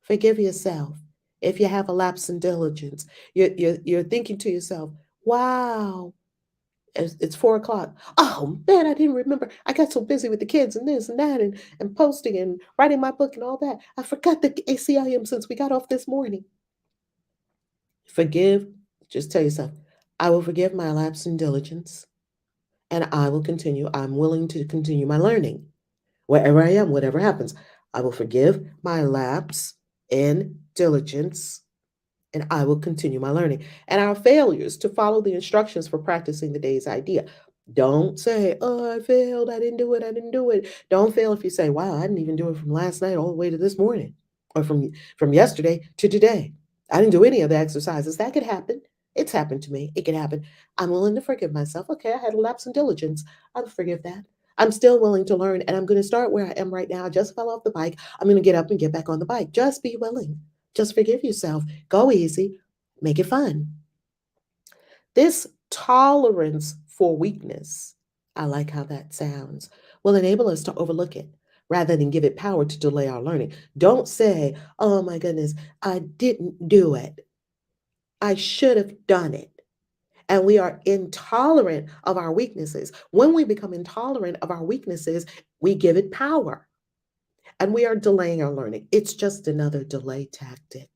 Forgive yourself. If you have a lapse in diligence, you're thinking to yourself, wow, It's 4 o'clock. Oh man, I didn't remember. I got so busy with the kids and this and that and posting and writing my book and all that. I forgot the ACIM since we got off this morning. Forgive, just tell yourself, I will forgive my lapse in diligence and I will continue. I'm willing to continue my learning. Wherever I am, whatever happens, I will forgive my lapse in diligence and I will continue my learning. And our failures to follow the instructions for practicing the day's idea. Don't say, oh, I failed. I didn't do it. I didn't do it. Don't fail if you say, wow, I didn't even do it from last night all the way to this morning or from yesterday to today. I didn't do any of the exercises. That could happen. It's happened to me. It could happen. I'm willing to forgive myself. Okay, I had a lapse in diligence. I'll forgive that. I'm still willing to learn and I'm going to start where I am right now. I just fell off the bike. I'm going to get up and get back on the bike. Just be willing. Just forgive yourself. Go easy. Make it fun. This tolerance for weakness, I like how that sounds, will enable us to overlook it rather than give it power to delay our learning. Don't say, oh my goodness, I didn't do it. I should have done it. And we are intolerant of our weaknesses. When we become intolerant of our weaknesses, we give it power and we are delaying our learning. It's just another delay tactic.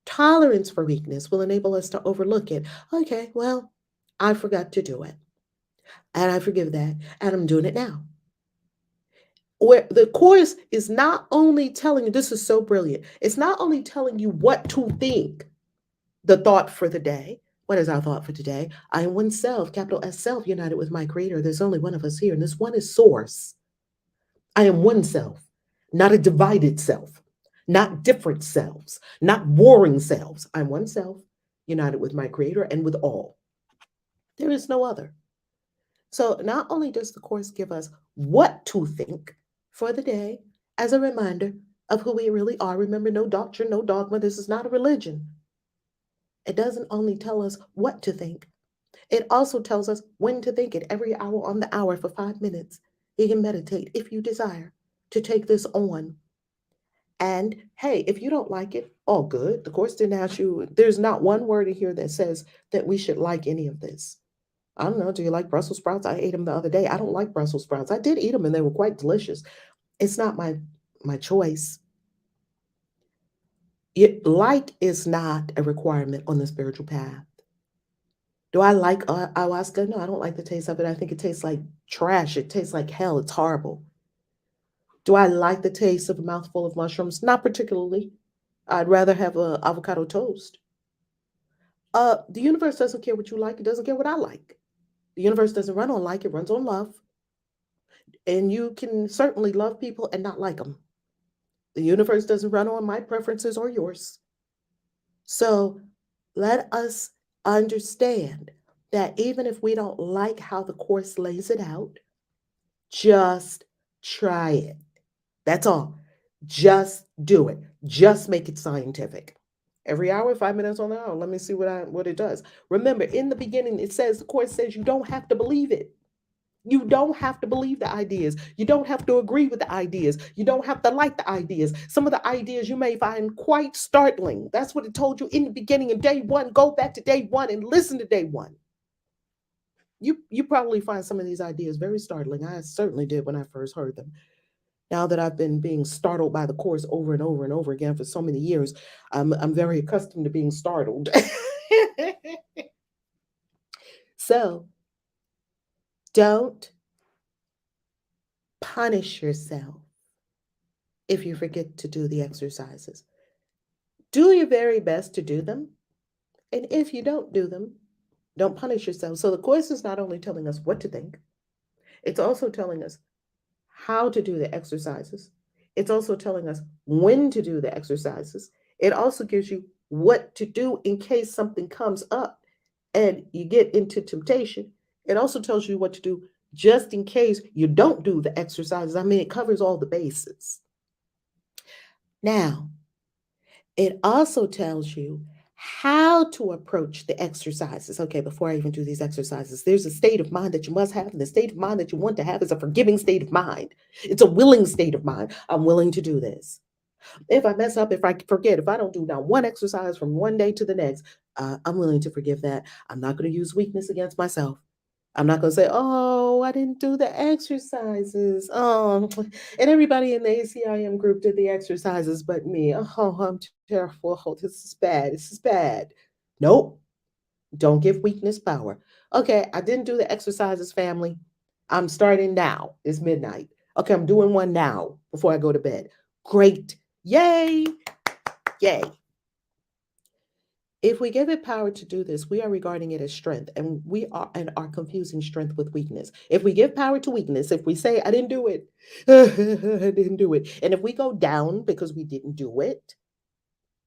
Tolerance for weakness will enable us to overlook it. Okay, well, I forgot to do it. And I forgive that. And I'm doing it now. Where the course is not only telling you, this is so brilliant, it's not only telling you what to think, the thought for the day. What is our thought for today? I am one self, capital S self, united with my creator. There's only one of us here, and this one is source. I am one self, not a divided self, not different selves, not warring selves. I'm one self, united with my creator and with all. There is no other. So not only does the course give us what to think for the day as a reminder of who we really are. Remember, no doctrine, no dogma. This is not a religion. It doesn't only tell us what to think, it also tells us when to think it every hour on the hour for 5 minutes. You can meditate if you desire to take this on. And hey, if you don't like it, all good. The course didn't ask you, there's not one word in here that says that we should like any of this. I don't know. Do you like Brussels sprouts? I ate them the other day. I don't like Brussels sprouts. I did eat them and they were quite delicious. It's not my choice. Like is not a requirement on the spiritual path. Do I like ayahuasca? No, I don't like the taste of it. I think it tastes like trash. It tastes like hell. It's horrible. Do I like the taste of a mouthful of mushrooms? Not particularly. I'd rather have a avocado toast. The universe doesn't care what you like. It doesn't care what I like. The universe doesn't run on like, it runs on love. And you can certainly love people and not like them. The universe doesn't run on my preferences or yours. So let us understand that even if we don't like how the course lays it out, just try it. That's all. Just do it. Just make it scientific. Every hour, 5 minutes on the hour. Let me see what it does. Remember, in the beginning, the course says you don't have to believe it. You don't have to believe the ideas. You don't have to agree with the ideas. You don't have to like the ideas. Some of the ideas you may find quite startling. That's what it told you in the beginning of day one. Go back to day one and listen to day one. You probably find some of these ideas very startling. I certainly did when I first heard them. Now that I've been being startled by the course over and over and over again for so many years, I'm very accustomed to being startled. So don't punish yourself if you forget to do the exercises. Do your very best to do them. And if you don't do them, don't punish yourself. So the course is not only telling us what to think, it's also telling us how to do the exercises. It's also telling us when to do the exercises. It also gives you what to do in case something comes up and you get into temptation. It also tells you what to do just in case you don't do the exercises. I mean, it covers all the bases. Now, it also tells you how to approach the exercises. Okay, before I even do these exercises, there's a state of mind that you must have, and the state of mind that you want to have is a forgiving state of mind. It's a willing state of mind. I'm willing to do this. If I mess up, if I forget, if I don't do now one exercise from one day to the next, I'm willing to forgive that. I'm not going to use weakness against myself. I'm not going to say, oh, I didn't do the exercises. Oh, and everybody in the ACIM group did the exercises but me. Oh, I'm terrible. Oh, this is bad. This is bad. Nope. Don't give weakness power. Okay, I didn't do the exercises, family. I'm starting now. It's midnight. Okay, I'm doing one now before I go to bed. Great. Yay. Yay. If we give it power to do this, we are regarding it as strength, and are confusing strength with weakness. If we give power to weakness, if we say, I didn't do it, I didn't do it. And if we go down because we didn't do it,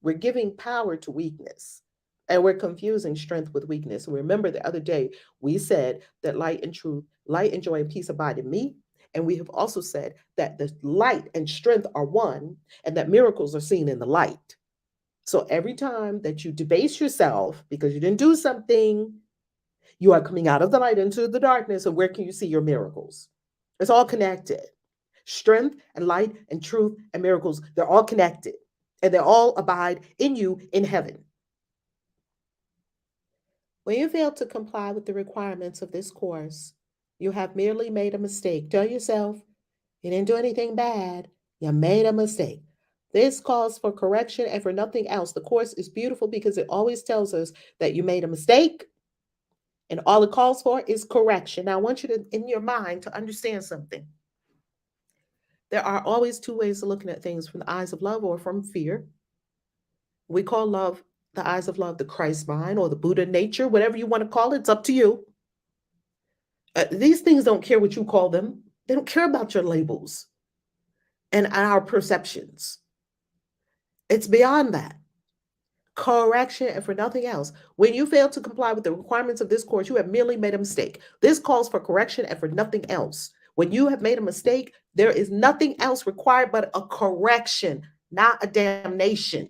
we're giving power to weakness. And we're confusing strength with weakness. And remember the other day, we said that light and truth, light and joy and peace abide in me. And we have also said that the light and strength are one, and that miracles are seen in the light. So every time that you debase yourself because you didn't do something, you are coming out of the light into the darkness. And where can you see your miracles? It's all connected. Strength and light and truth and miracles, they're all connected. And they all abide in you in heaven. When you fail to comply with the requirements of this course, you have merely made a mistake. Tell yourself you didn't do anything bad. You made a mistake. This calls for correction and for nothing else. The course is beautiful because it always tells us that you made a mistake and all it calls for is correction. Now, I want you to, in your mind, to understand something. There are always two ways of looking at things, from the eyes of love or from fear. We call love, the eyes of love, the Christ mind or the Buddha nature, whatever you want to call it. It's up to you. These things don't care what you call them. They don't care about your labels and our perceptions. It's beyond that. Correction and for nothing else. When you fail to comply with the requirements of this course, you have merely made a mistake. This calls for correction and for nothing else. When you have made a mistake, there is nothing else required but a correction, not a damnation.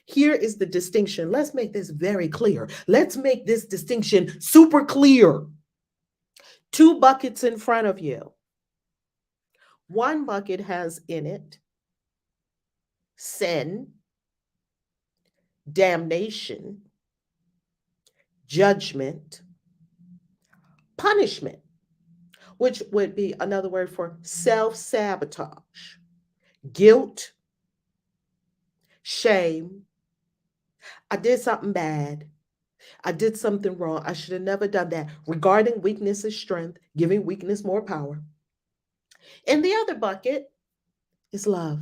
Here is the distinction. Let's make this very clear. Let's make this distinction super clear. Two buckets in front of you. One bucket has in it sin, damnation, judgment, punishment, which would be another word for self-sabotage, guilt, shame. I did something bad. I did something wrong. I should have never done that. Regarding weakness as strength, giving weakness more power. In the other bucket is love,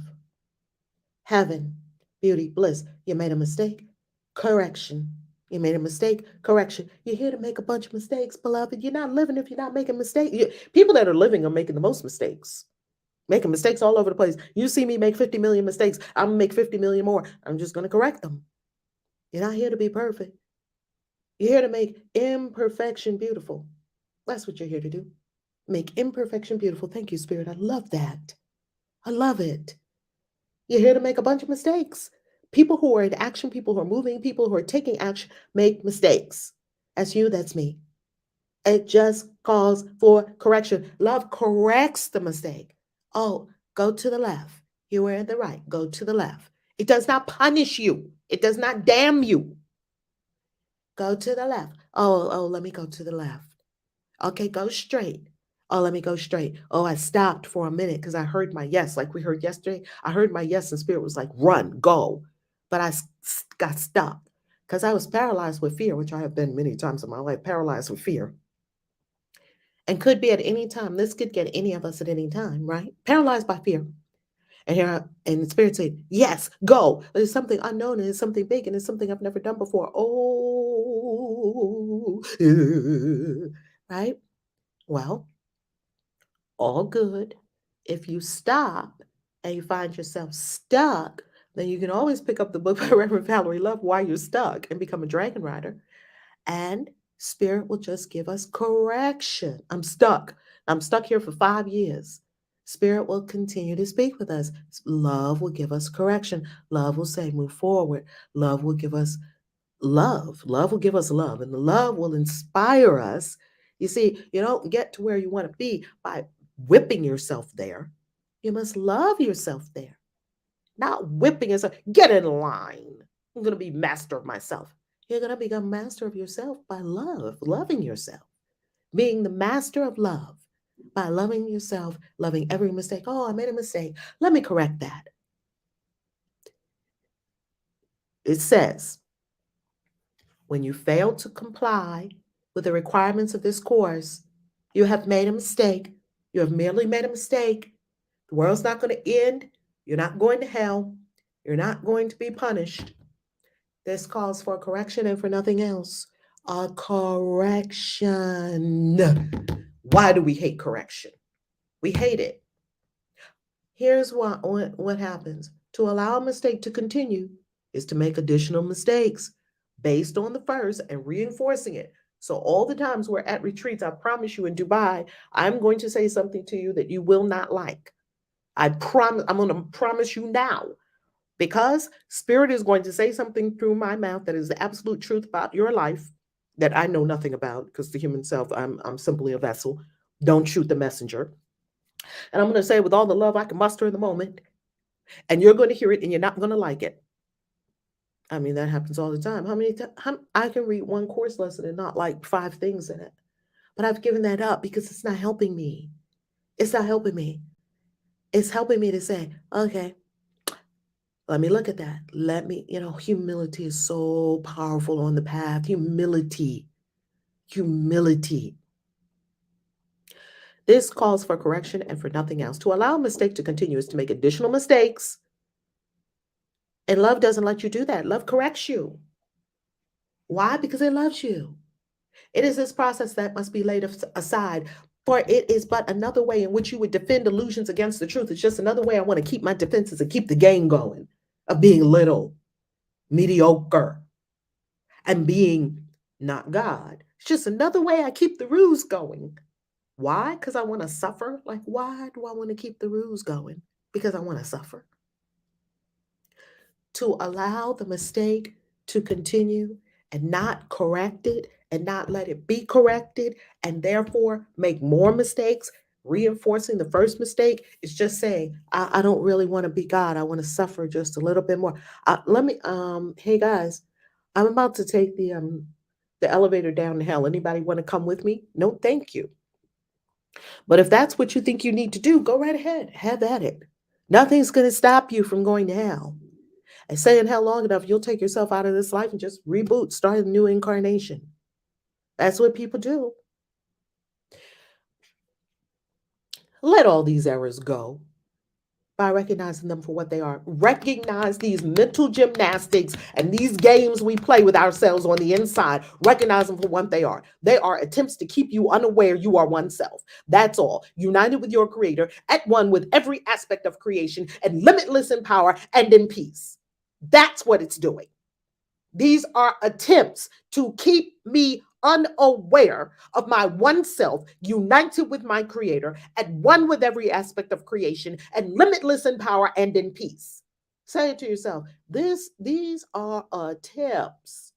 heaven, beauty, bliss. You made a mistake, correction. You made a mistake, correction. You're here to make a bunch of mistakes, beloved. You're not living if you're not making mistakes. People that are living are making the most mistakes, making mistakes all over the place. You see me make 50 million mistakes. I'm going to make 50 million more. I'm just going to correct them. You're not here to be perfect. You're here to make imperfection beautiful. That's what you're here to do. Make imperfection beautiful. Thank you, Spirit. I love that. I love it. You're here to make a bunch of mistakes. People who are in action, people who are moving, people who are taking action make mistakes. That's you, that's me. It just calls for correction. Love corrects the mistake. Oh, go to the left. You were in the right. Go to the left. It does not punish you. It does not damn you. Go to the left. Oh, let me go to the left. Okay, go straight. Oh, let me go straight. Oh, I stopped for a minute because I heard my yes, like we heard yesterday. I heard my yes, and spirit was like, run, go. But I got stopped because I was paralyzed with fear, which I have been many times in my life, paralyzed with fear. And could be at any time. This could get any of us at any time, right? Paralyzed by fear. And the spirit said, yes, go. There's something unknown and it's something big and it's something I've never done before. Oh, right? Well, all good. If you stop and you find yourself stuck, then you can always pick up the book by Reverend Valerie Love, Why You're Stuck, and become a dragon rider. And spirit will just give us correction. I'm stuck. I'm stuck here for 5 years. Spirit will continue to speak with us. Love will give us correction. Love will say, move forward. Love will give us love. Love will give us love. And the love will inspire us. You see, you don't get to where you want to be by whipping yourself there. You must love yourself there. Not whipping yourself. Get in line. I'm going to be master of myself. You're going to become master of yourself by loving yourself, being the master of love by loving yourself, loving every mistake. Oh, I made a mistake. Let me correct that. It says, when you fail to comply with the requirements of this course, you have made a mistake. You have merely made a mistake. The world's not going to end. You're not going to hell. You're not going to be punished. This calls for correction and for nothing else. A correction. Why do we hate correction? We hate it. Here's what happens. To allow a mistake to continue is to make additional mistakes based on the first and reinforcing it. So all the times we're at retreats, I promise you in Dubai, I'm going to say something to you that you will not like. I'm going to promise you now, because Spirit is going to say something through my mouth that is the absolute truth about your life that I know nothing about, because the human self, I'm simply a vessel. Don't shoot the messenger. And I'm going to say with all the love I can muster in the moment, and you're going to hear it and you're not going to like it. I mean, that happens all the time. How many times I can read one course lesson and not like 5 things in it, but I've given that up because it's not helping me. It's not helping me. It's helping me to say, okay, let me look at that. Let me, humility is so powerful on the path. Humility. This calls for correction and for nothing else. To allow a mistake to continue is to make additional mistakes. And love doesn't let you do that. Love corrects you. Why? Because it loves you. It is this process that must be laid aside, for it is but another way in which you would defend illusions against the truth. It's just another way I want to keep my defenses and keep the game going of being little, mediocre, and being not God. It's just another way I keep the ruse going. Why? Because I want to suffer? Like, why do I want to keep the ruse going? Because I want to suffer. To allow the mistake to continue and not correct it and not let it be corrected and therefore make more mistakes, reinforcing the first mistake, is just saying, I don't really want to be God. I want to suffer just a little bit more. Hey guys, I'm about to take the elevator down to hell. Anybody want to come with me? No, thank you. But if that's what you think you need to do, go right ahead. Have at it. Nothing's going to stop you from going to hell. And stay in hell long enough, you'll take yourself out of this life and just reboot, start a new incarnation. That's what people do. Let all these errors go by recognizing them for what they are. Recognize these mental gymnastics and these games we play with ourselves on the inside. Recognize them for what they are. They are attempts to keep you unaware you are oneself. That's all. United with your creator, at one with every aspect of creation, and limitless in power and in peace. That's what it's doing. These are attempts to keep me unaware of my one self, united with my creator, at one with every aspect of creation, and limitless in power and in peace. Say it to yourself. These are attempts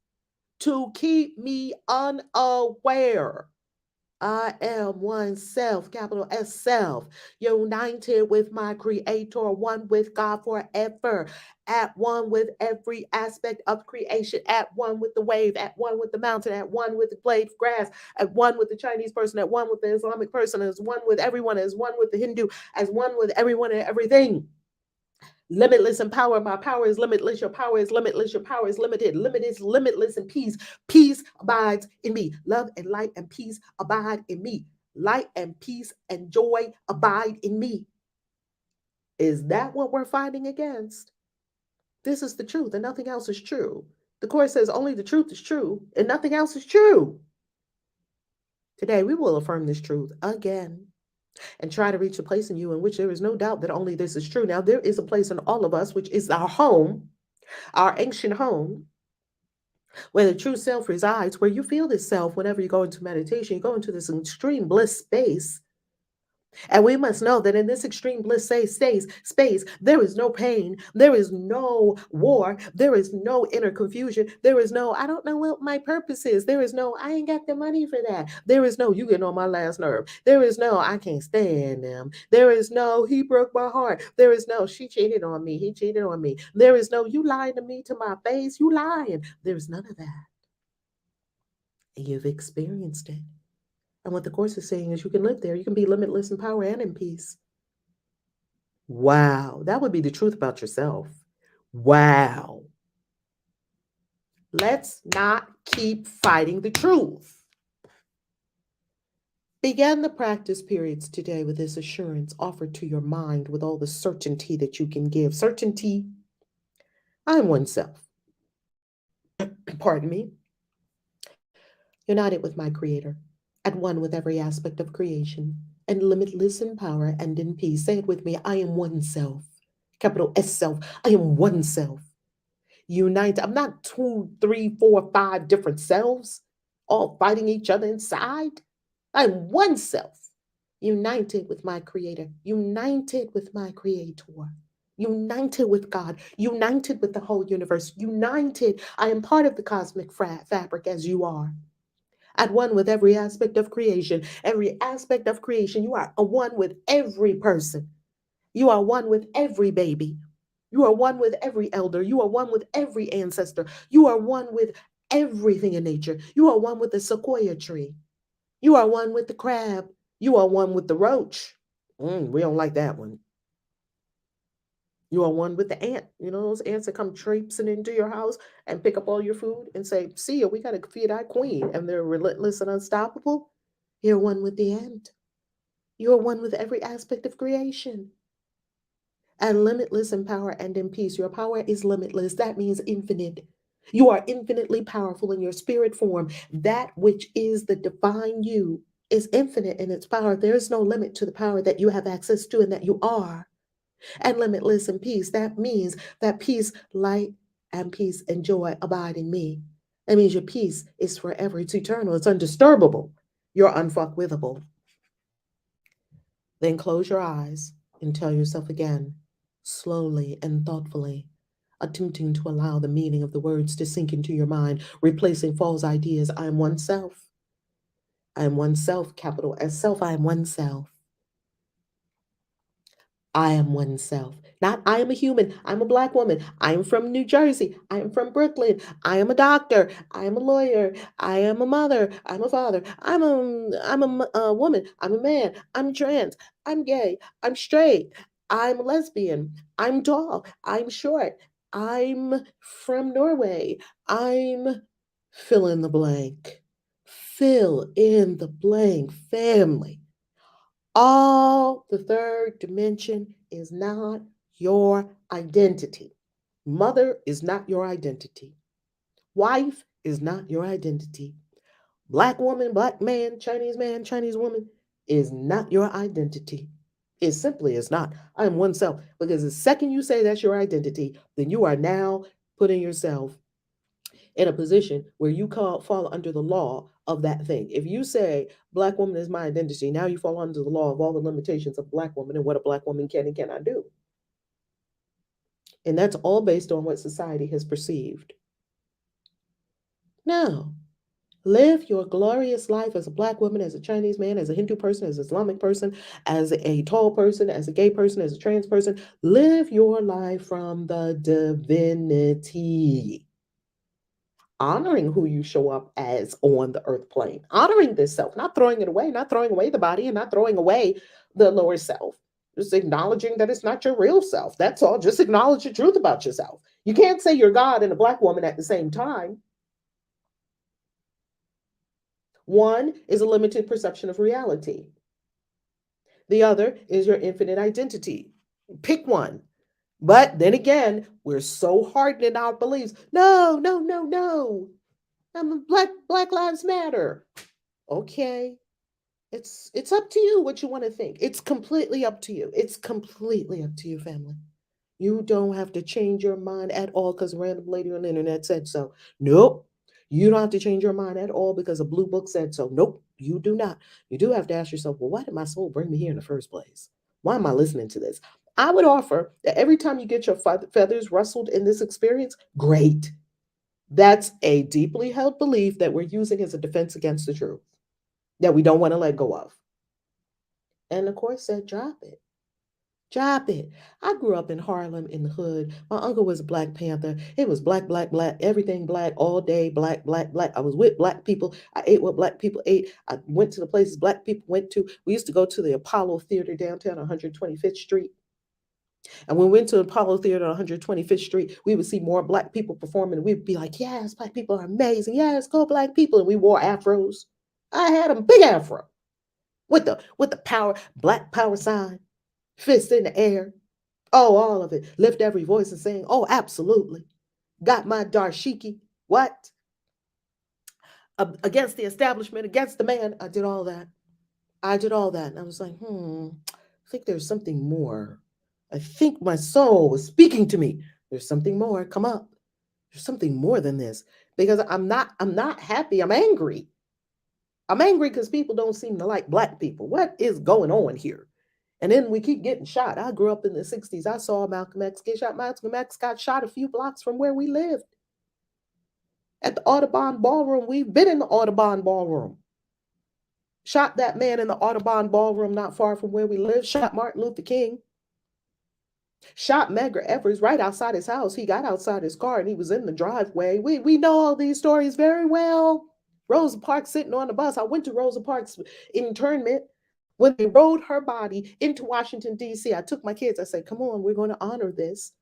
to keep me unaware. I am one self, capital S self, united with my creator, one with God forever, at one with every aspect of creation, at one with the wave, at one with the mountain, at one with the blade of grass, at one with the Chinese person, at one with the Islamic person, as one with everyone, as one with the Hindu, as one with everyone and everything. Limitless in power. My power is limitless. Your power is limitless. Your power is limited. Limitless in peace. Peace abides in me. Love and light and peace abide in me. Light and peace and joy abide in me. Is that what we're fighting against? This is the truth, and nothing else is true. The Course says only the truth is true, and nothing else is true. Today, we will affirm this truth again and try to reach a place in you in which there is no doubt that only this is true. Now, there is a place in all of us, which is our home, our ancient home, where the true self resides, where you feel this self whenever you go into meditation. You go into this extreme bliss space And we must know that in this extreme bliss space, there is no pain, there is no war, there is no inner confusion, there is no, I don't know what my purpose is, there is no, I ain't got the money for that, there is no, you getting on my last nerve, there is no, I can't stand them, there is no, he broke my heart, there is no, she cheated on me, he cheated on me, there is no, you lying to me to my face, you lying, there's none of that. And you've experienced it. And what the Course is saying is you can live there. You can be limitless in power and in peace. Wow. That would be the truth about yourself. Wow. Let's not keep fighting the truth. Begin the practice periods today with this assurance offered to your mind with all the certainty that you can give. Certainty, I am oneself. Pardon me. United with my Creator, at one with every aspect of creation, and limitless in power and in peace. Say it with me. I am one self. Capital S self. I am one self. Unite. I'm not 2, 3, 4, 5 different selves, all fighting each other inside. I'm one self. United with my Creator. United with my Creator. United with God. United with the whole universe. United. I am part of the cosmic fabric as you are. At one with every aspect of creation. Every aspect of creation. You are a one with every person. You are one with every baby. You are one with every elder. You are one with every ancestor. You are one with everything in nature. You are one with the sequoia tree. You are one with the crab. You are one with the roach. We don't like that one. You are one with the ant. You know those ants that come traipsing into your house and pick up all your food and say, see ya, we got to feed our queen. And they're relentless and unstoppable. You're one with the ant. You are one with every aspect of creation. And limitless in power and in peace. Your power is limitless. That means infinite. You are infinitely powerful in your spirit form. That which is the divine you is infinite in its power. There is no limit to the power that you have access to and that you are. And limitless in peace. That means that peace, light, and peace and joy abide in me. That means your peace is forever. It's eternal. It's undisturbable. You're unfuckwithable. Then close your eyes and tell yourself again, slowly and thoughtfully, attempting to allow the meaning of the words to sink into your mind, replacing false ideas. I am oneself. I am oneself, capital S self. I am oneself. I am oneself. Not I am a human. I'm a Black woman. I am from New Jersey. I am from Brooklyn. I am a doctor. I am a lawyer. I am a mother. I'm a father. I'm a woman. I'm a man. I'm trans. I'm gay. I'm straight. I'm a lesbian. I'm tall. I'm short. I'm from Norway. I'm fill in the blank. Fill in the blank, family. All the third dimension is not your identity. Mother is not your identity. Wife is not your identity. Black woman, Black man, Chinese woman is not your identity. It simply is not. I am oneself. Because the second you say that's your identity, then you are now putting yourself in a position where you fall under the law of that thing. If you say Black woman is my identity, now you fall under the law of all the limitations of Black woman and what a Black woman can and cannot do. And that's all based on what society has perceived. Now, live your glorious life as a Black woman, as a Chinese man, as a Hindu person, as an Islamic person, as a tall person, as a gay person, as a trans person. Live your life from the divinity. Honoring who you show up as on the earth plane, honoring this self, not throwing it away, not throwing away the body and not throwing away the lower self. Just acknowledging that it's not your real self. That's all. Just acknowledge the truth about yourself. You can't say you're God and a Black woman at the same time. One is a limited perception of reality. The other is your infinite identity. Pick one. But then again, we're so hardened in our beliefs. No, no, no, no. I'm a Black Lives Matter. Okay. It's up to you what you want to think. It's completely up to you. It's completely up to you, family. You don't have to change your mind at all because a random lady on the internet said so. Nope. You don't have to change your mind at all because a blue book said so. Nope, you do not. You do have to ask yourself, well, why did my soul bring me here in the first place? Why am I listening to this? I would offer that every time you get your feathers rustled in this experience, great. That's a deeply held belief that we're using as a defense against the truth that we don't want to let go of. And the course said, drop it. Drop it. I grew up in Harlem in the hood. My uncle was a Black Panther. It was black, black, black, everything black all day, black, black, black. I was with black people. I ate what black people ate. I went to the places black people went to. We used to go to the Apollo Theater downtown 125th Street. And when we went to Apollo Theater on 125th Street, we would see more black people performing. And we'd be like, yes, black people are amazing. Yes, go black people. And we wore afros. I had a big afro with the power, black power sign, fist in the air. Oh, all of it. Lift every voice and sing. Oh, absolutely. Got my dashiki. What? Against the establishment, against the man. I did all that. I did all that. And I was like, I think there's something more. I think my soul was speaking to me. There's something more. Come up. There's something more than this. Because I'm not happy. I'm angry. I'm angry because people don't seem to like black people. What is going on here? And then we keep getting shot. I grew up in the 60s. I saw Malcolm X get shot. Malcolm X got shot a few blocks from where we lived. At the Audubon Ballroom. We've been in the Audubon Ballroom. Shot that man in the Audubon Ballroom not far from where we live. Shot Martin Luther King. Shot Medgar Evers right outside his house. He got outside his car and he was in the driveway. We know all these stories very well. Rosa Parks sitting on the bus. I went to Rosa Parks' internment. When they rode her body into Washington, D.C., I took my kids. I said, come on, we're going to honor this.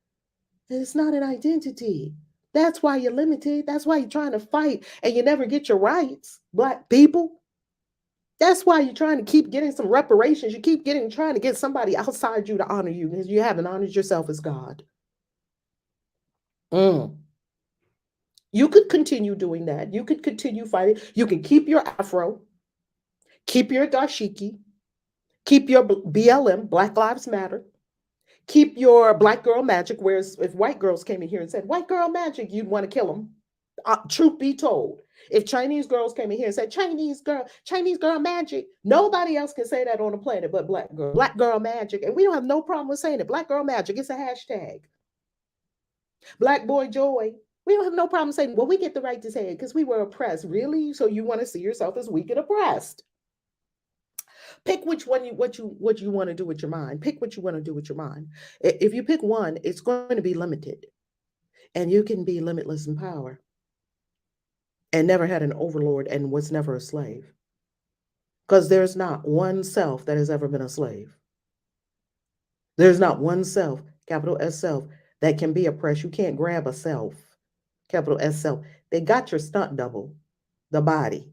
And it's not an identity. That's why you're limited. That's why you're trying to fight and you never get your rights, black people. That's why you're trying to keep getting some reparations. You keep trying to get somebody outside you to honor you because you haven't honored yourself as God. You could continue doing that. You could continue fighting. You can keep your afro, keep your dashiki, keep your BLM, Black Lives Matter. Keep your black girl magic, whereas if white girls came in here and said, white girl magic, you'd want to kill them. Truth be told, if Chinese girls came in here and said, Chinese girl magic, nobody else can say that on the planet but black girl magic. And we don't have no problem with saying it. Black girl magic, it's a hashtag. Black boy joy. We don't have no problem saying, well, we get the right to say it because we were oppressed. Really? So you want to see yourself as weak and oppressed? Pick which one what you want to do with your mind. Pick what you want to do with your mind. If you pick one, it's going to be limited. And you can be limitless in power. And never had an overlord and was never a slave. Because there's not one self that has ever been a slave. There's not one self, capital S self, that can be oppressed. You can't grab a self, capital S self. They got your stunt double, the body.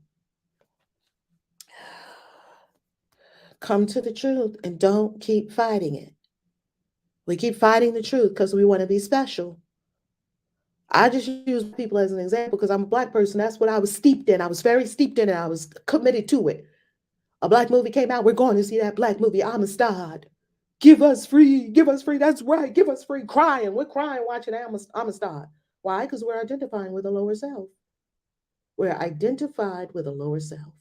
Come to the truth and don't keep fighting it. We keep fighting the truth because we want to be special. I just use people as an example because I'm a black person. That's what I was steeped in. I was very steeped in it. I was committed to it. A black movie came out. We're going to see that black movie, Amistad. Give us free. Give us free. That's right. Give us free. Crying. We're crying watching Amistad. Why? Because we're identifying with a lower self. We're identified with a lower self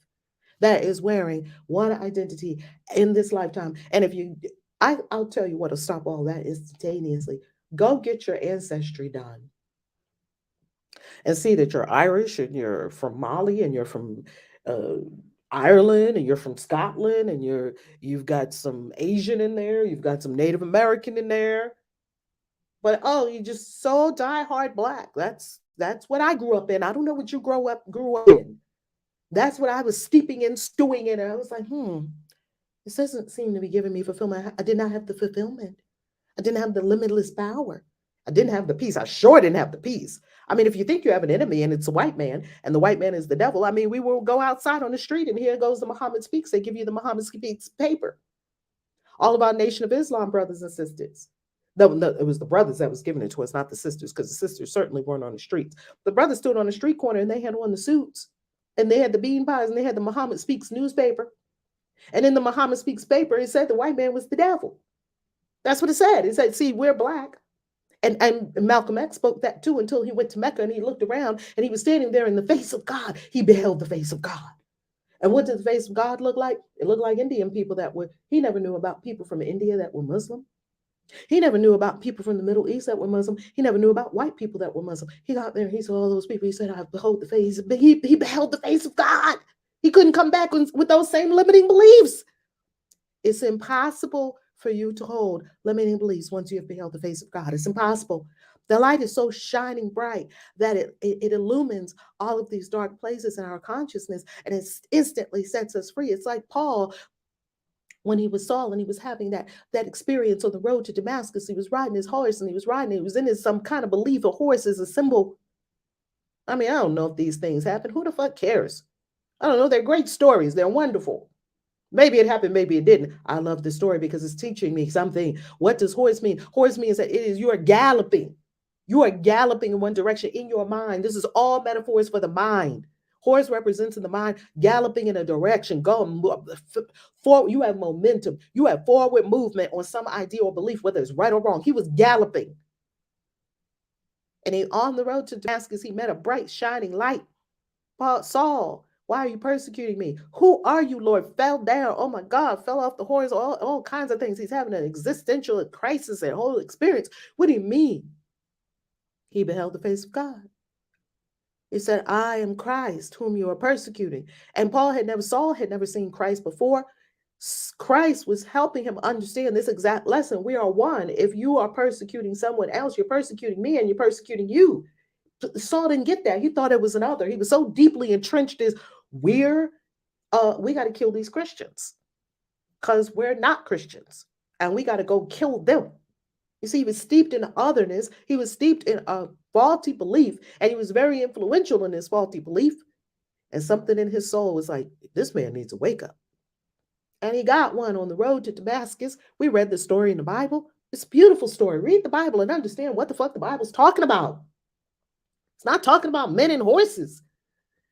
that is wearing one identity in this lifetime. And if you, I'll tell you what will stop all that instantaneously. Go get your ancestry done. And see that you're Irish and you're from Mali and you're from Ireland and you're from Scotland and you've got some Asian in there, you've got some Native American in there. But you just so diehard black. That's what I grew up in. I don't know what you grew up in. That's what I was steeping in, stewing in. And I was like, this doesn't seem to be giving me fulfillment. I did not have the fulfillment. I didn't have the limitless power. I didn't have the peace. I sure didn't have the peace. I mean, if you think you have an enemy and it's a white man and the white man is the devil, I mean, we will go outside on the street and here goes the Muhammad Speaks. They give you the Muhammad Speaks paper. All of our Nation of Islam brothers and sisters. No, it was the brothers that was giving it to us, not the sisters, because the sisters certainly weren't on the streets. The brothers stood on the street corner and they had on the suits and they had the bean pies and they had the Muhammad Speaks newspaper. And in the Muhammad Speaks paper, it said the white man was the devil. That's what it said. It said, see, we're black. And Malcolm X spoke that too until he went to Mecca and he looked around and he was standing there in the face of God. He beheld the face of God. And what did the face of God look like? It looked like Indian people that were, he never knew about people from India that were Muslim. He never knew about people from the Middle East that were Muslim. He never knew about white people that were Muslim. He got there and he saw all those people. He said, I behold the face. He beheld the face of God. He couldn't come back with those same limiting beliefs. It's impossible for you to hold limiting beliefs once you have beheld the face of God. It's impossible. The light is so shining bright that it illumines all of these dark places in our consciousness and it instantly sets us free. It's like Paul when he was Saul and he was having that experience on the road to Damascus. He was riding his horse and he was in his some kind of belief. A horse is a symbol. I mean, I don't know if these things happen. Who the fuck cares? I don't know. They're great stories. They're wonderful. Maybe it happened, maybe it didn't. I love the story because it's teaching me something. What does horse mean? Horse means that it is you are galloping. You are galloping in one direction in your mind. This is all metaphors for the mind. Horse represents in the mind galloping in a direction, going forward. You have momentum. You have forward movement on some idea or belief, whether it's right or wrong. He was galloping. And on the road to Damascus, he met a bright, shining light. Saul, why are you persecuting me? Who are you, Lord? Fell down. Oh my God, fell off the horse, all kinds of things. He's having an existential crisis and whole experience. What do you mean? He beheld the face of God. He said, I am Christ, whom you are persecuting. And Saul had never seen Christ before. Christ was helping him understand this exact lesson. We are one. If you are persecuting someone else, you're persecuting me and you're persecuting you. Saul didn't get that. He thought it was another. He was so deeply entrenched as we got to kill these Christians because we're not Christians and we got to go kill them. You see, he was steeped in otherness. He was steeped in a faulty belief, and he was very influential in his faulty belief. And something in his soul was like, this man needs to wake up. And he got one on the road to Damascus. We read the story in the Bible. It's a beautiful story. Read the Bible and understand what the fuck the Bible's talking about. It's not talking about men and horses.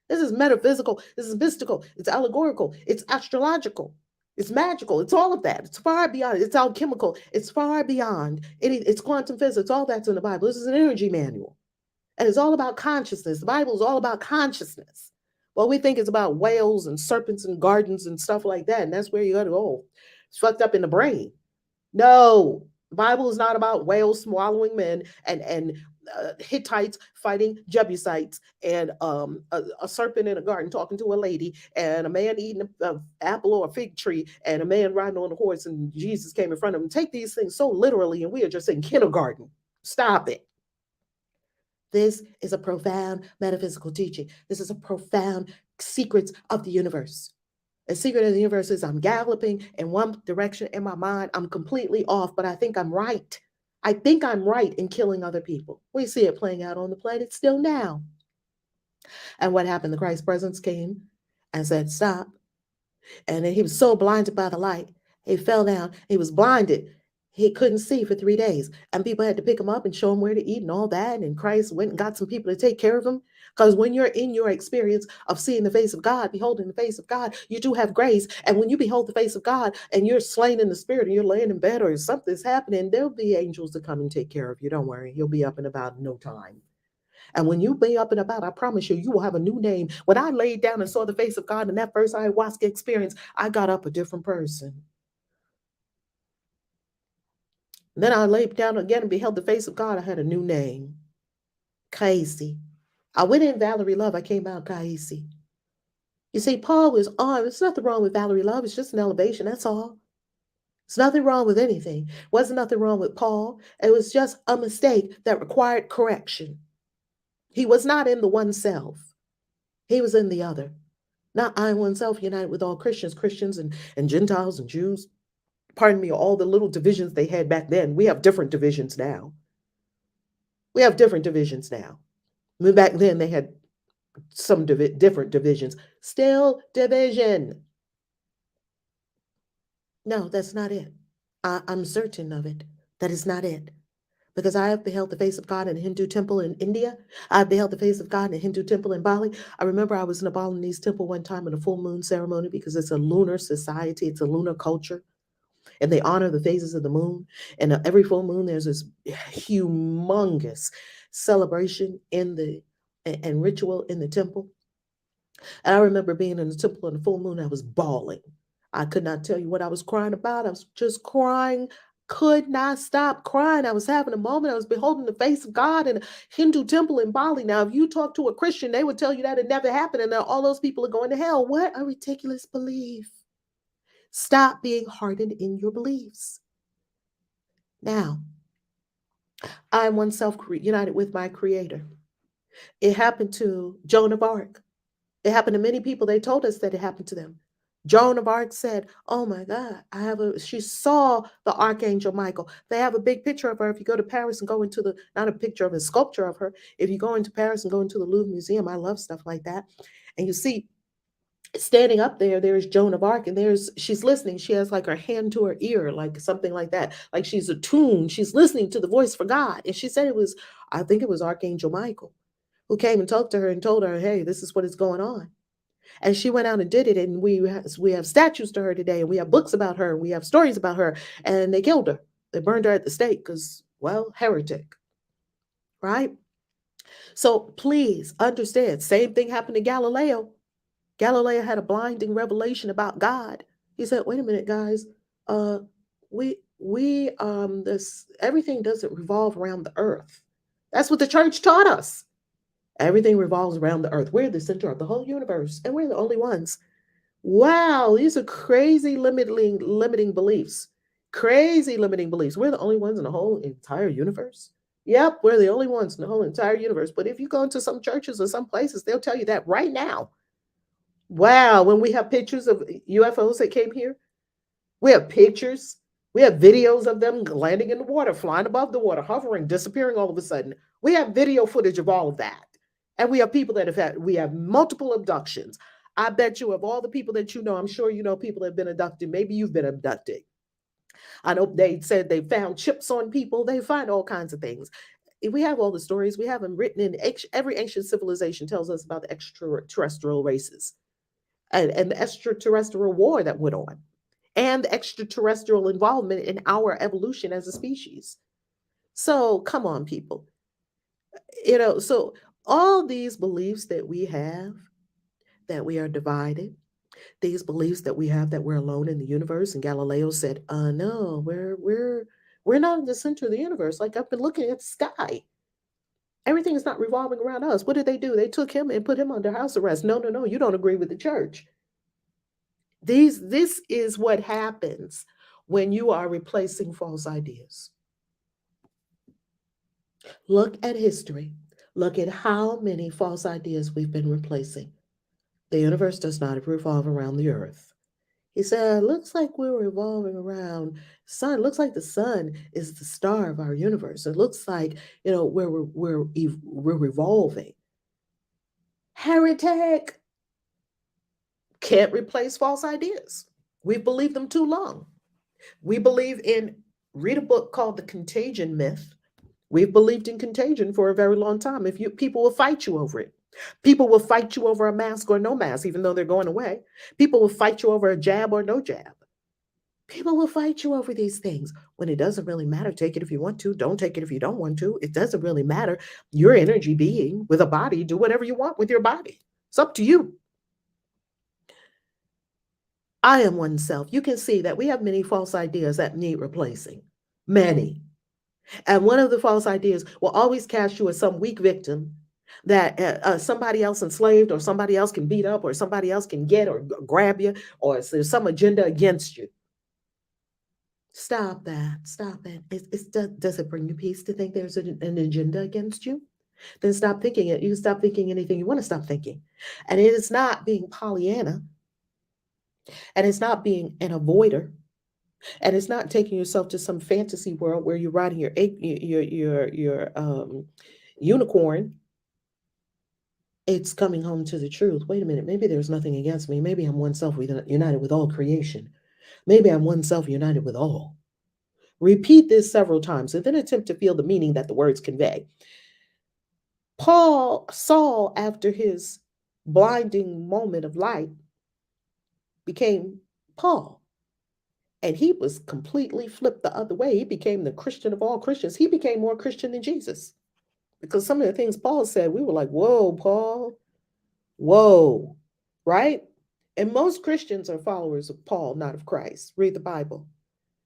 This is metaphysical. This is mystical. It's allegorical. It's astrological. It's magical. It's all of that. It's far beyond. It's alchemical. It's far beyond. It's quantum physics. All that's in the Bible. This is an energy manual. And it's all about consciousness. The Bible is all about consciousness. Well, we think it's about whales and serpents and gardens and stuff like that. And that's where you got to go. It's fucked up in the brain. No, the Bible is not about whales swallowing men and Hittites fighting Jebusites and a serpent in a garden talking to a lady and a man eating an apple or a fig tree and a man riding on a horse and Jesus came in front of him. Take these things so literally and we are just in kindergarten. Stop it. This is a profound metaphysical teaching. This is a profound secrets of the universe. The secret of the universe is I'm galloping in one direction in my mind. I'm completely off, but I think I'm right. I think I'm right in killing other people. We see it playing out on the planet still now. And what happened? The Christ presence came and said, stop. And then he was so blinded by the light, he fell down. He was blinded. He couldn't see for 3 days. And people had to pick him up and show him where to eat and all that. And Christ went and got some people to take care of him. Because when you're in your experience of seeing the face of God, beholding the face of God, you do have grace. And when you behold the face of God and you're slain in the spirit and you're laying in bed or something's happening, there'll be angels to come and take care of you. Don't worry. You'll be up and about in no time. And when you be up and about, I promise you, you will have a new name. When I laid down and saw the face of God in that first ayahuasca experience, I got up a different person. Then I laid down again and beheld the face of God. I had a new name, Casey. I went in Valerie Love. I came out Casey. You see, Paul was on. There's nothing wrong with Valerie Love. It's just an elevation. That's all. There's nothing wrong with anything. Wasn't nothing wrong with Paul. It was just a mistake that required correction. He was not in the one self. He was in the other. Not I oneself united with all Christians and Gentiles and Jews. Pardon me, all the little divisions they had back then. We have different divisions now. Back then they had some different divisions. Still division. No, that's not it. I'm certain of it. That is not it. Because I have beheld the face of God in a Hindu temple in India. I beheld the face of God in a Hindu temple in Bali. I remember I was in a Balinese temple one time in a full moon ceremony because it's a lunar society. It's a lunar culture. and they honor the phases of the moon. And every full moon, there's this humongous celebration in the and ritual in the temple. And I remember being in the temple on the full moon. I was bawling. I could not tell you what I was crying about. I was just crying, could not stop crying. I was having a moment. I was beholding the face of God in a Hindu temple in Bali. Now, if you talk to a Christian, they would tell you that it never happened and that all those people are going to hell. What a ridiculous belief. Stop being hardened in your beliefs. Now, I'm oneself united with my Creator. It happened to Joan of Arc. It happened to many people. They told us that it happened to them. Joan of Arc said, "Oh my God, she saw the Archangel Michael." They have a big picture of her. If you go to Paris and go into not a picture of a sculpture of her, if you go into Paris and go into the Louvre Museum, I love stuff like that. And you see standing up there's Joan of Arc, and she's listening. She has like her hand to her ear, like something like that. Like she's attuned. She's listening to the voice for God. And she said I think it was Archangel Michael who came and talked to her and told her, "Hey, this is what is going on." And she went out and did it. And we have statues to her today, and we have books about her, and we have stories about her. And they killed her. They burned her at the stake because, well, heretic, right? So please understand, same thing happened to Galileo. Galileo had a blinding revelation about God. He said, "Wait a minute, guys. Uh, this everything doesn't revolve around the earth." That's what the church taught us. Everything revolves around the earth. We're the center of the whole universe, and we're the only ones. Wow, these are crazy limiting beliefs. Crazy limiting beliefs. We're the only ones in the whole entire universe. Yep, we're the only ones in the whole entire universe. But if you go into some churches or some places, they'll tell you that right now. Wow, when we have pictures of UFOs that came here, we have pictures, we have videos of them landing in the water, flying above the water, hovering, disappearing all of a sudden. We have video footage of all of that. And we have people that we have multiple abductions. I bet you of all the people that you know, I'm sure you know people that have been abducted. Maybe you've been abducted. I know they said they found chips on people. They find all kinds of things. We have all the stories. We have them written in every ancient civilization tells us about the extraterrestrial races and the extraterrestrial war that went on and the extraterrestrial involvement in our evolution as a species. So come on, people. So all these beliefs that we have, that we are divided, these beliefs that we have that we're alone in the universe, and Galileo said, no, we're not in the center of the universe. Like I've been looking at the sky. Everything is not revolving around us. What did they do? They took him and put him under house arrest. No, no, no, you don't agree with the church. This is what happens when you are replacing false ideas. Look at history. Look at how many false ideas we've been replacing. The universe does not revolve around the earth. He said, looks like we're revolving around sun. Looks like the sun is the star of our universe. It looks like, we're revolving. Heretic can't replace false ideas. We've believed them too long. We believe read a book called The Contagion Myth. We've believed in contagion for a very long time. People will fight you over it. People will fight you over a mask or no mask, even though they're going away. People will fight you over a jab or no jab. People will fight you over these things when it doesn't really matter. Take it if you want to. Don't take it if you don't want to. It doesn't really matter. Your energy being with a body, do whatever you want with your body. It's up to you. I am oneself. You can see that we have many false ideas that need replacing. Many. And one of the false ideas will always cast you as some weak victim that somebody else enslaved or somebody else can beat up or somebody else can get or grab you or there's some agenda against you. Stop that. Stop it. Does it bring you peace to think there's an agenda against you? Then stop thinking it. You can stop thinking anything you want to stop thinking. And it is not being Pollyanna. And it's not being an avoider. And it's not taking yourself to some fantasy world where you're riding your unicorn. It's coming home to the truth. Wait a minute, maybe there's nothing against me. Maybe I'm one self united with all creation. Maybe I'm one self united with all. Repeat this several times and then attempt to feel the meaning that the words convey. Saul, after his blinding moment of light, became Paul. And he was completely flipped the other way. He became the Christian of all Christians. He became more Christian than Jesus. Because some of the things Paul said, we were like, whoa, Paul, whoa, right? And most Christians are followers of Paul, not of Christ. Read the Bible.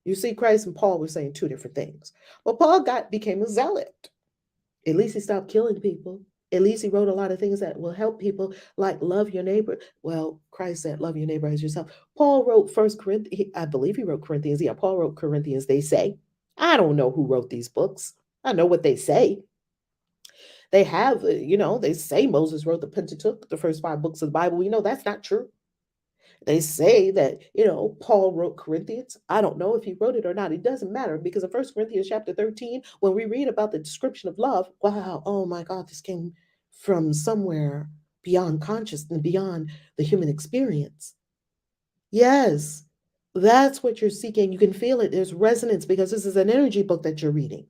You see, Christ and Paul were saying two different things. Well, Paul became a zealot. At least he stopped killing people. At least he wrote a lot of things that will help people, like love your neighbor. Well, Christ said, love your neighbor as yourself. Paul wrote First Corinthians. I believe he wrote Corinthians. Yeah, Paul wrote Corinthians. They say, I don't know who wrote these books. I know what they say. They have, they say Moses wrote the Pentateuch, the first five books of the Bible. We know that's not true. They say that, Paul wrote Corinthians. I don't know if he wrote it or not. It doesn't matter because in First Corinthians chapter 13, when we read about the description of love, wow, oh my God, this came from somewhere beyond consciousness, beyond the human experience. Yes, that's what you're seeking. You can feel it. There's resonance because this is an energy book that you're reading.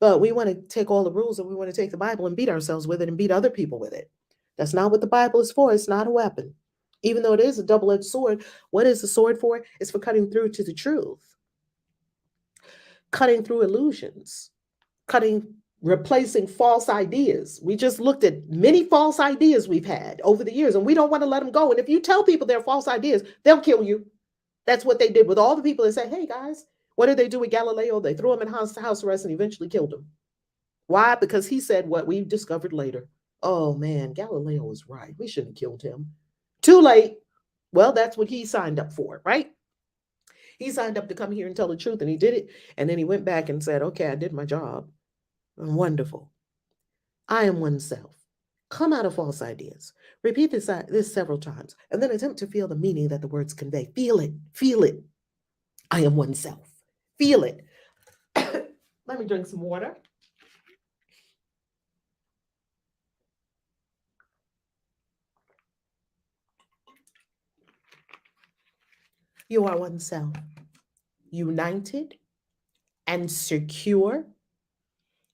But we want to take all the rules and we want to take the Bible and beat ourselves with it and beat other people with it. That's not what the Bible is for. It's not a weapon. Even though it is a double-edged sword, what is the sword for? It's for cutting through to the truth, cutting through illusions, replacing false ideas. We just looked at many false ideas we've had over the years, and we don't want to let them go. And if you tell people they're false ideas, they'll kill you. That's what they did with all the people that say, hey, guys, what did they do with Galileo? They threw him in house arrest and eventually killed him. Why? Because he said what we discovered later. Oh, man, Galileo was right. We shouldn't have killed him. Too late. Well, that's what he signed up for, right? He signed up to come here and tell the truth, and he did it. And then he went back and said, okay, I did my job. Wonderful. I am oneself. Come out of false ideas. Repeat this several times, and then attempt to feel the meaning that the words convey. Feel it. Feel it. I am oneself. Feel it. Let me drink some water. You are oneself, united and secure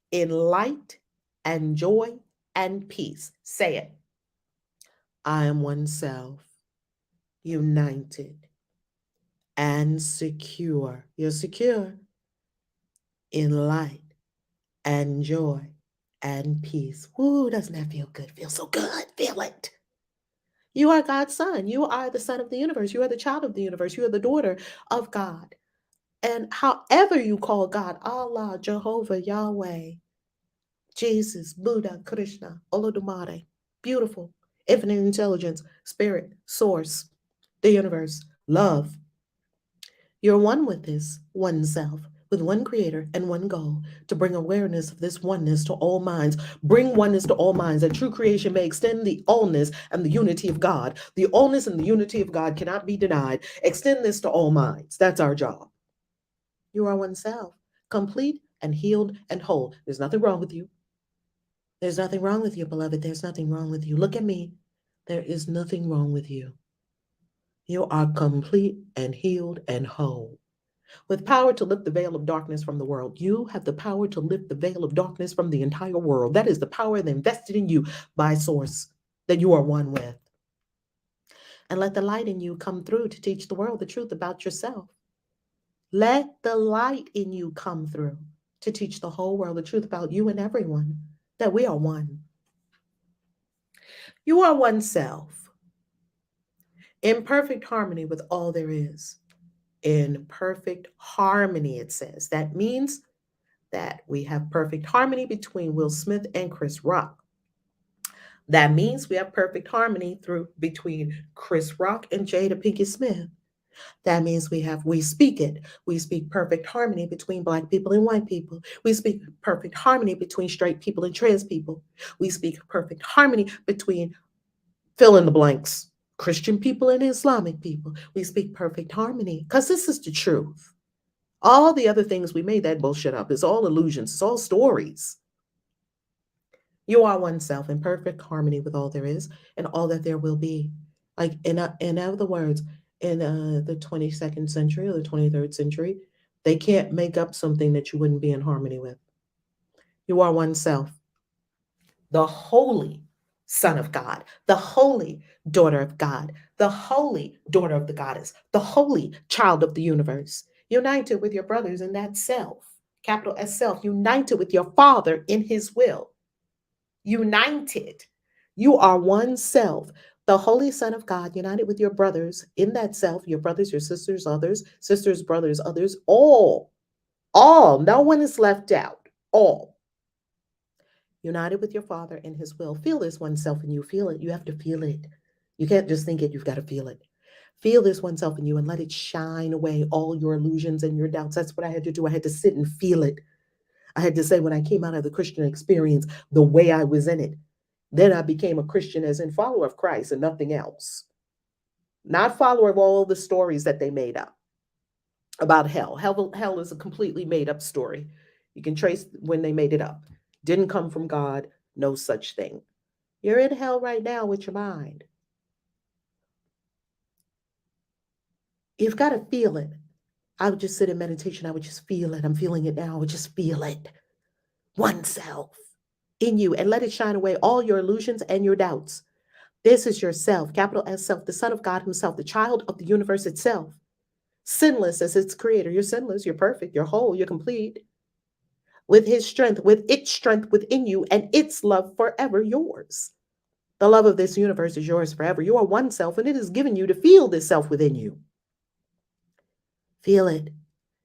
in light and joy and peace. Say it. I am oneself, united and secure. You're secure in light and joy and peace. Woo, doesn't that feel good? Feel so good. Feel it. You are God's son. You are the son of the universe. You are the child of the universe. You are the daughter of God. And however you call God, Allah, Jehovah, Yahweh, Jesus, Buddha, Krishna, Olodumare, beautiful, infinite intelligence, spirit, source, the universe, love. You're one with this one self, with one creator and one goal to bring awareness of this oneness to all minds. Bring oneness to all minds, that true creation may extend the allness and the unity of God. The allness and the unity of God cannot be denied. Extend this to all minds. That's our job. You are oneself, complete and healed and whole. There's nothing wrong with you. There's nothing wrong with you, beloved. There's nothing wrong with you. Look at me. There is nothing wrong with you. You are complete and healed and whole. With power to lift the veil of darkness from the world. You have the power to lift the veil of darkness from the entire world. That is the power that invested in you by source that you are one with. And let the light in you come through to teach the world the truth about yourself. Let the light in you come through to teach the whole world the truth about you and everyone, that we are one. You are oneself, in perfect harmony with all there is. In perfect harmony, it says. That means that we have perfect harmony between Will Smith and Chris Rock. That means we have perfect harmony between Chris Rock and Jada Pinkett Smith. That means we speak it. We speak perfect harmony between Black people and white people. We speak perfect harmony between straight people and trans people. We speak perfect harmony between fill in the blanks, Christian people and Islamic people. We speak perfect harmony because this is the truth. All the other things we made that bullshit up. It's all illusions. It's all stories. You are oneself in perfect harmony with all there is and all that there will be. Like in other words, in the 22nd century or the 23rd century, they can't make up something that you wouldn't be in harmony with. You are oneself, the holy Son of God, the holy daughter of God, the holy daughter of the goddess, the holy child of the universe, united with your brothers in that self, capital S self, united with your father in his will, united. You are one self, the holy son of God, united with your brothers in that self, your brothers, your sisters, others, sisters, brothers, others, all, no one is left out, all united with your Father in His will. Feel this oneself in you. Feel it. You have to feel it. You can't just think it, you've got to feel it. Feel this oneself in you and let it shine away all your illusions and your doubts. That's what I had to do. I had to sit and feel it. I had to say, when I came out of the Christian experience, the way I was in it, then I became a Christian, as in follower of Christ and nothing else. Not follower of all the stories that they made up about hell. Hell is a completely made up story. You can trace when they made it up. Didn't come from God, no such thing. You're in hell right now with your mind. You've got to feel it. I would just sit in meditation. I would just feel it. I'm feeling it now. I would just feel it. Oneself in you and let it shine away all your illusions and your doubts. This is yourself, capital S self, the Son of God Himself, the child of the universe itself. Sinless as its creator. You're sinless. You're perfect. You're whole. You're complete. With His strength, with its strength within you and its love forever yours. The love of this universe is yours forever. You are one self, and it is given you to feel this self within you. Feel it.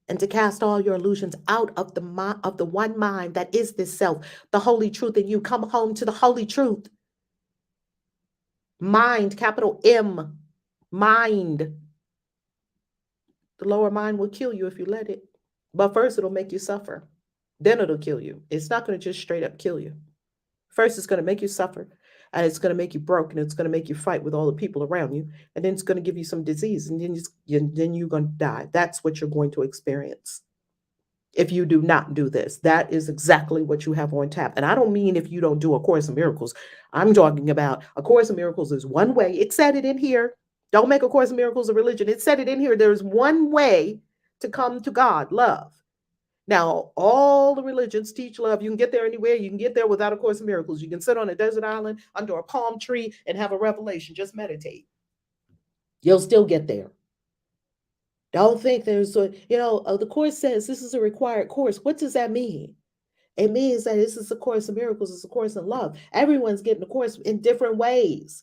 And to cast all your illusions out of the one mind that is this self, the holy truth in you. Come home to the holy truth. Mind, capital M, mind. The lower mind will kill you if you let it. But first, it'll make you suffer. Then it'll kill you. It's not going to just straight up kill you. First, it's going to make you suffer, and it's going to make you broke, and it's going to make you fight with all the people around you, and then it's going to give you some disease, and then you're going to die. That's what you're going to experience if you do not do this. That is exactly what you have on tap. And I don't mean if you don't do A Course in Miracles. I'm talking about A Course in Miracles is one way. It said it in here. Don't make A Course in Miracles a religion. It said it in here. There's one way to come to God, love. Now, all the religions teach love. You can get there anywhere. You can get there without A Course in Miracles. You can sit on a desert island under a palm tree and have a revelation. Just meditate. You'll still get there. Don't think there's the Course says this is a required course. What does that mean? It means that this is a Course in Miracles. It's a course in love. Everyone's getting a course in different ways.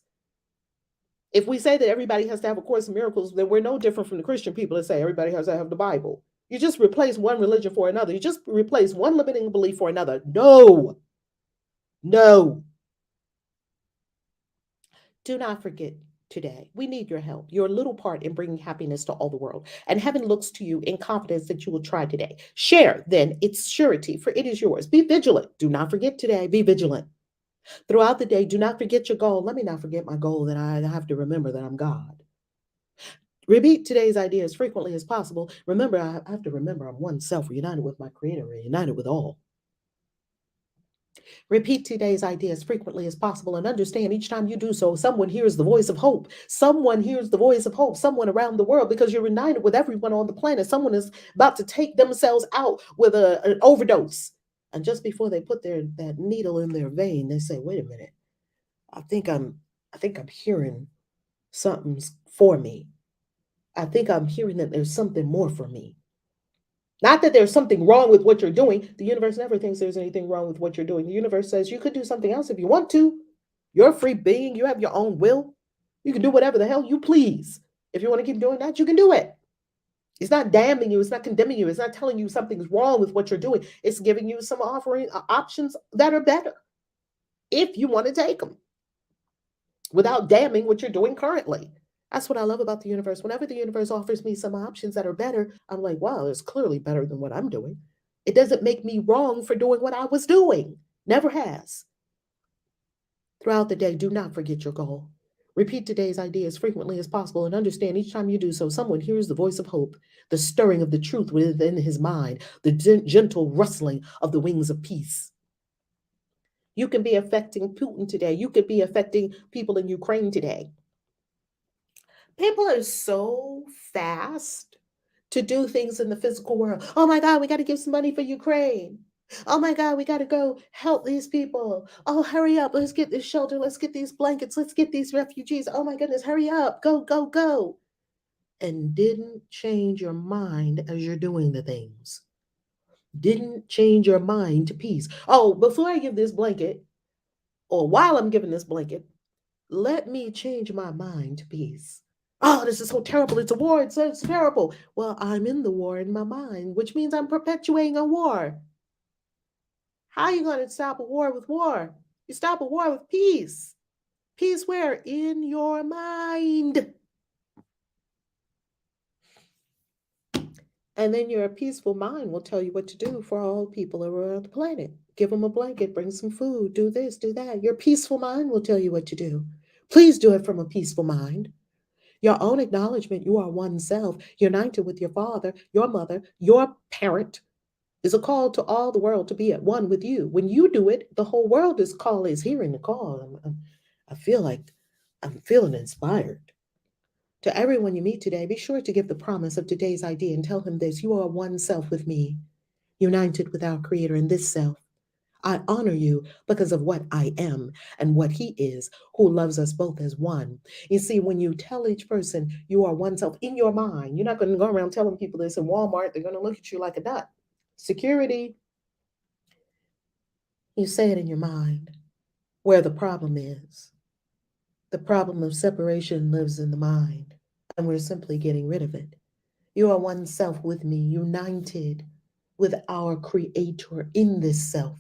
If we say that everybody has to have A Course in Miracles, then we're no different from the Christian people that say everybody has to have the Bible. You just replace one religion for another. You just replace one limiting belief for another. No. Do not forget today. We need your help, your little part in bringing happiness to all the world. And heaven looks to you in confidence that you will try today. Share, then, its surety, for it is yours. Be vigilant. Do not forget today. Be vigilant. Throughout the day, do not forget your goal. Let me not forget my goal, that I have to remember that I'm God. Repeat today's idea as frequently as possible. Remember, I have to remember I'm one self, united with my Creator, united with all. Repeat today's idea as frequently as possible and understand each time you do so, someone hears the voice of hope. Someone hears the voice of hope, someone around the world, because you're united with everyone on the planet. Someone is about to take themselves out with an overdose. And just before they put that needle in their vein, they say, wait a minute, I think I'm hearing something's for me. I think I'm hearing that there's something more for me. Not that there's something wrong with what you're doing. The universe never thinks there's anything wrong with what you're doing. The universe says you could do something else if you want to. You're a free being. You have your own will. You can do whatever the hell you please. If you want to keep doing that, you can do it. It's not damning you. It's not condemning you. It's not telling you something's wrong with what you're doing. It's giving you some options that are better if you want to take them without damning what you're doing currently. That's what I love about the universe. Whenever the universe offers me some options that are better, I'm like, wow, it's clearly better than what I'm doing. It doesn't make me wrong for doing what I was doing. Never has. Throughout the day, do not forget your goal. Repeat today's idea as frequently as possible and understand each time you do so, someone hears the voice of hope, the stirring of the truth within his mind, the gentle rustling of the wings of peace. You can be affecting Putin today. You could be affecting people in Ukraine today. People are so fast to do things in the physical world. Oh my God, we got to give some money for Ukraine. Oh my God, we got to go help these people. Oh, hurry up. Let's get this shelter. Let's get these blankets. Let's get these refugees. Oh my goodness, hurry up. Go, go, go. And didn't change your mind as you're doing the things. Didn't change your mind to peace. Oh, before I give this blanket, or while I'm giving this blanket, let me change my mind to peace. Oh, this is so terrible. It's a war. It's terrible. Well, I'm in the war in my mind, which means I'm perpetuating a war. How are you going to stop a war with war? You stop a war with peace. Peace where? In your mind. And then your peaceful mind will tell you what to do for all people around the planet. Give them a blanket, bring some food, do this, do that. Your peaceful mind will tell you what to do. Please do it from a peaceful mind. Your own acknowledgement you are one self, united with your father, your mother, your parent, is a call to all the world to be at one with you. When you do it, the whole world is hearing the call. I feel like I'm feeling inspired. To everyone you meet today, be sure to give the promise of today's idea and tell him this: you are one self with me, united with our Creator in this self. I honor you because of what I am and what He is, who loves us both as one. You see, when you tell each person you are one self in your mind, you're not going to go around telling people this in Walmart. They're going to look at you like a nut. Security, you say it in your mind where the problem is. The problem of separation lives in the mind, and we're simply getting rid of it. You are one self with me, united with our Creator in this self.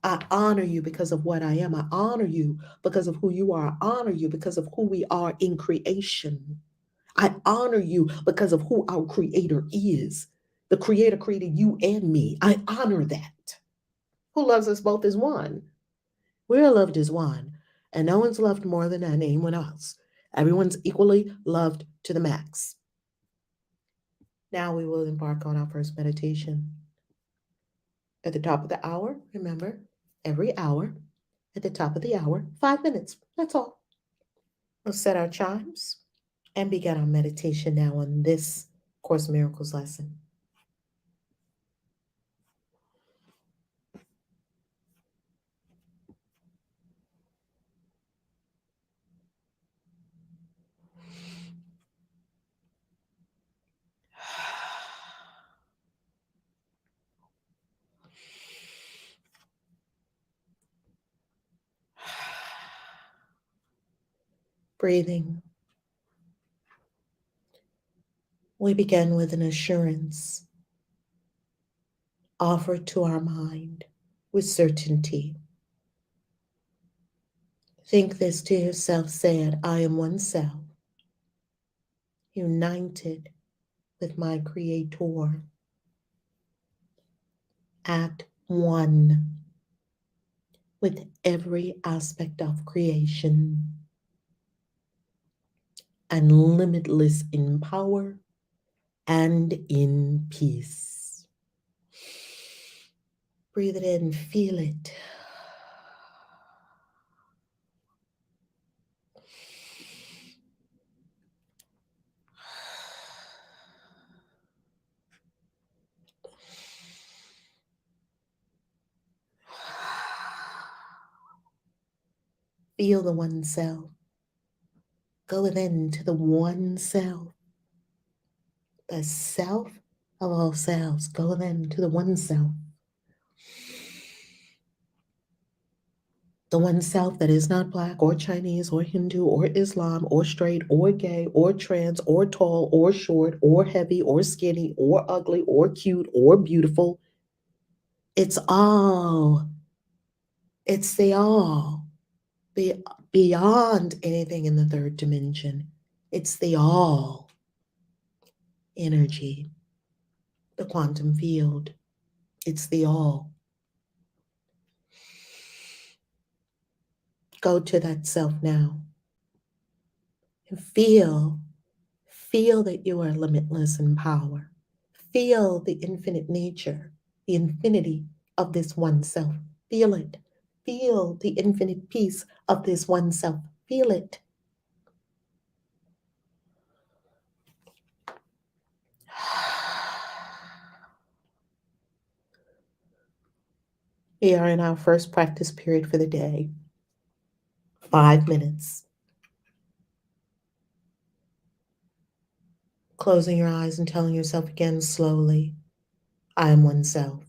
I honor you because of what I am. I honor you because of who you are. I honor you because of who we are in creation. I honor you because of who our Creator is. The Creator created you and me. I honor that. Who loves us both as one. We're loved as one, and no one's loved more than anyone else. Everyone's equally loved to the max. Now we will embark on our first meditation. At the top of the hour, remember, every hour, at the top of the hour, 5 minutes. That's all. We'll set our chimes and begin our meditation now on this Course in Miracles lesson. Breathing. We begin with an assurance offered to our mind with certainty. Think this to yourself, said, I am one self, united with my Creator, at one with every aspect of creation, and limitless in power and in peace. Breathe it in, feel it. Feel the one self. Go within to the one self, the self of all selves. Go within to the one self. The one self that is not Black or Chinese or Hindu or Islam or straight or gay or trans or tall or short or heavy or skinny or ugly or cute or beautiful. It's all. It's the all. Beyond anything in the third dimension. It's the all energy, the quantum field. It's the all. Go to that self now and feel that you are limitless in power. Feel the infinite nature, the infinity of this one self. Feel it. Feel the infinite peace of this one self. Feel it. We are in our first practice period for the day. 5 minutes. Closing your eyes and telling yourself again slowly, I am oneself.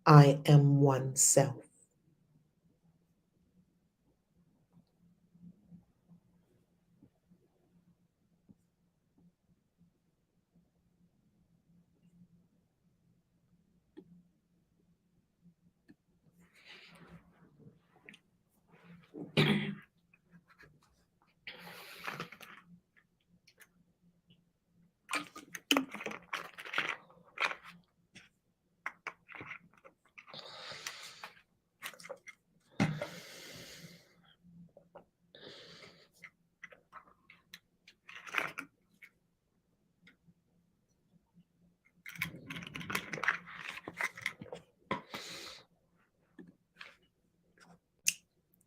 I am oneself.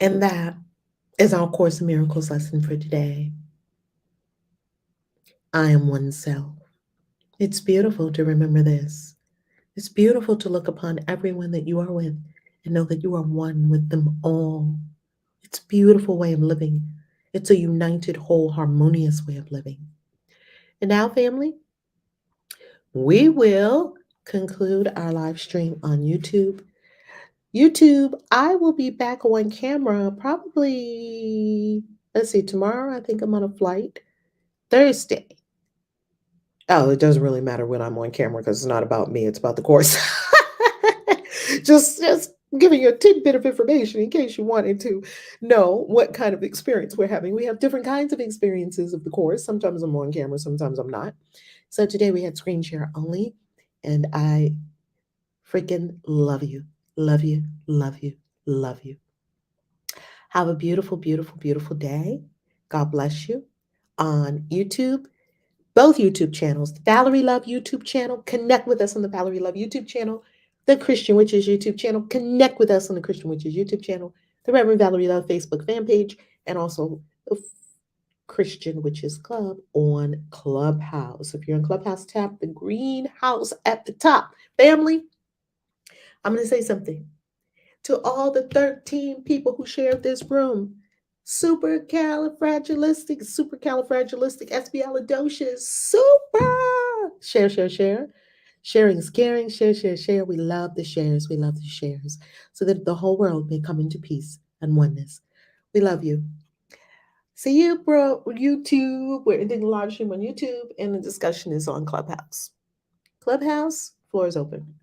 And that is our Course in Miracles lesson for today. I am oneself. It's beautiful to remember this. It's beautiful to look upon everyone that you are with and know that you are one with them all. It's a beautiful way of living. It's a united, whole, harmonious way of living. And now, family, we will conclude our live stream on YouTube. I will be back on camera probably, let's see, tomorrow I think I'm on a flight. Thursday. Oh, it doesn't really matter when I'm on camera because it's not about me, it's about the course. just giving you a tidbit of information in case you wanted to know what kind of experience we're having. We have different kinds of experiences of the course. Sometimes I'm on camera, sometimes I'm not. So today we had screen share only, and I freaking love you. Love you, love you, love you. Have a beautiful, beautiful, beautiful day. God bless you. On YouTube, both YouTube channels, the Valerie Love YouTube channel, connect with us on the Valerie Love YouTube channel, the Christian Witches YouTube channel, connect with us on the Christian Witches YouTube channel, the Reverend Valerie Love Facebook fan page, and also the Christian Witches Club on Clubhouse. If you're in Clubhouse, tap the green house at the top. Family, I'm going to say something to all the 13 people who shared this room. Supercalifragilistic, super. Share, share, share. Sharing is caring. Share, share, share. We love the shares. We love the shares so that the whole world may come into peace and oneness. We love you. See you, bro. YouTube. We're ending the live stream on YouTube, and the discussion is on Clubhouse. Clubhouse, floor is open.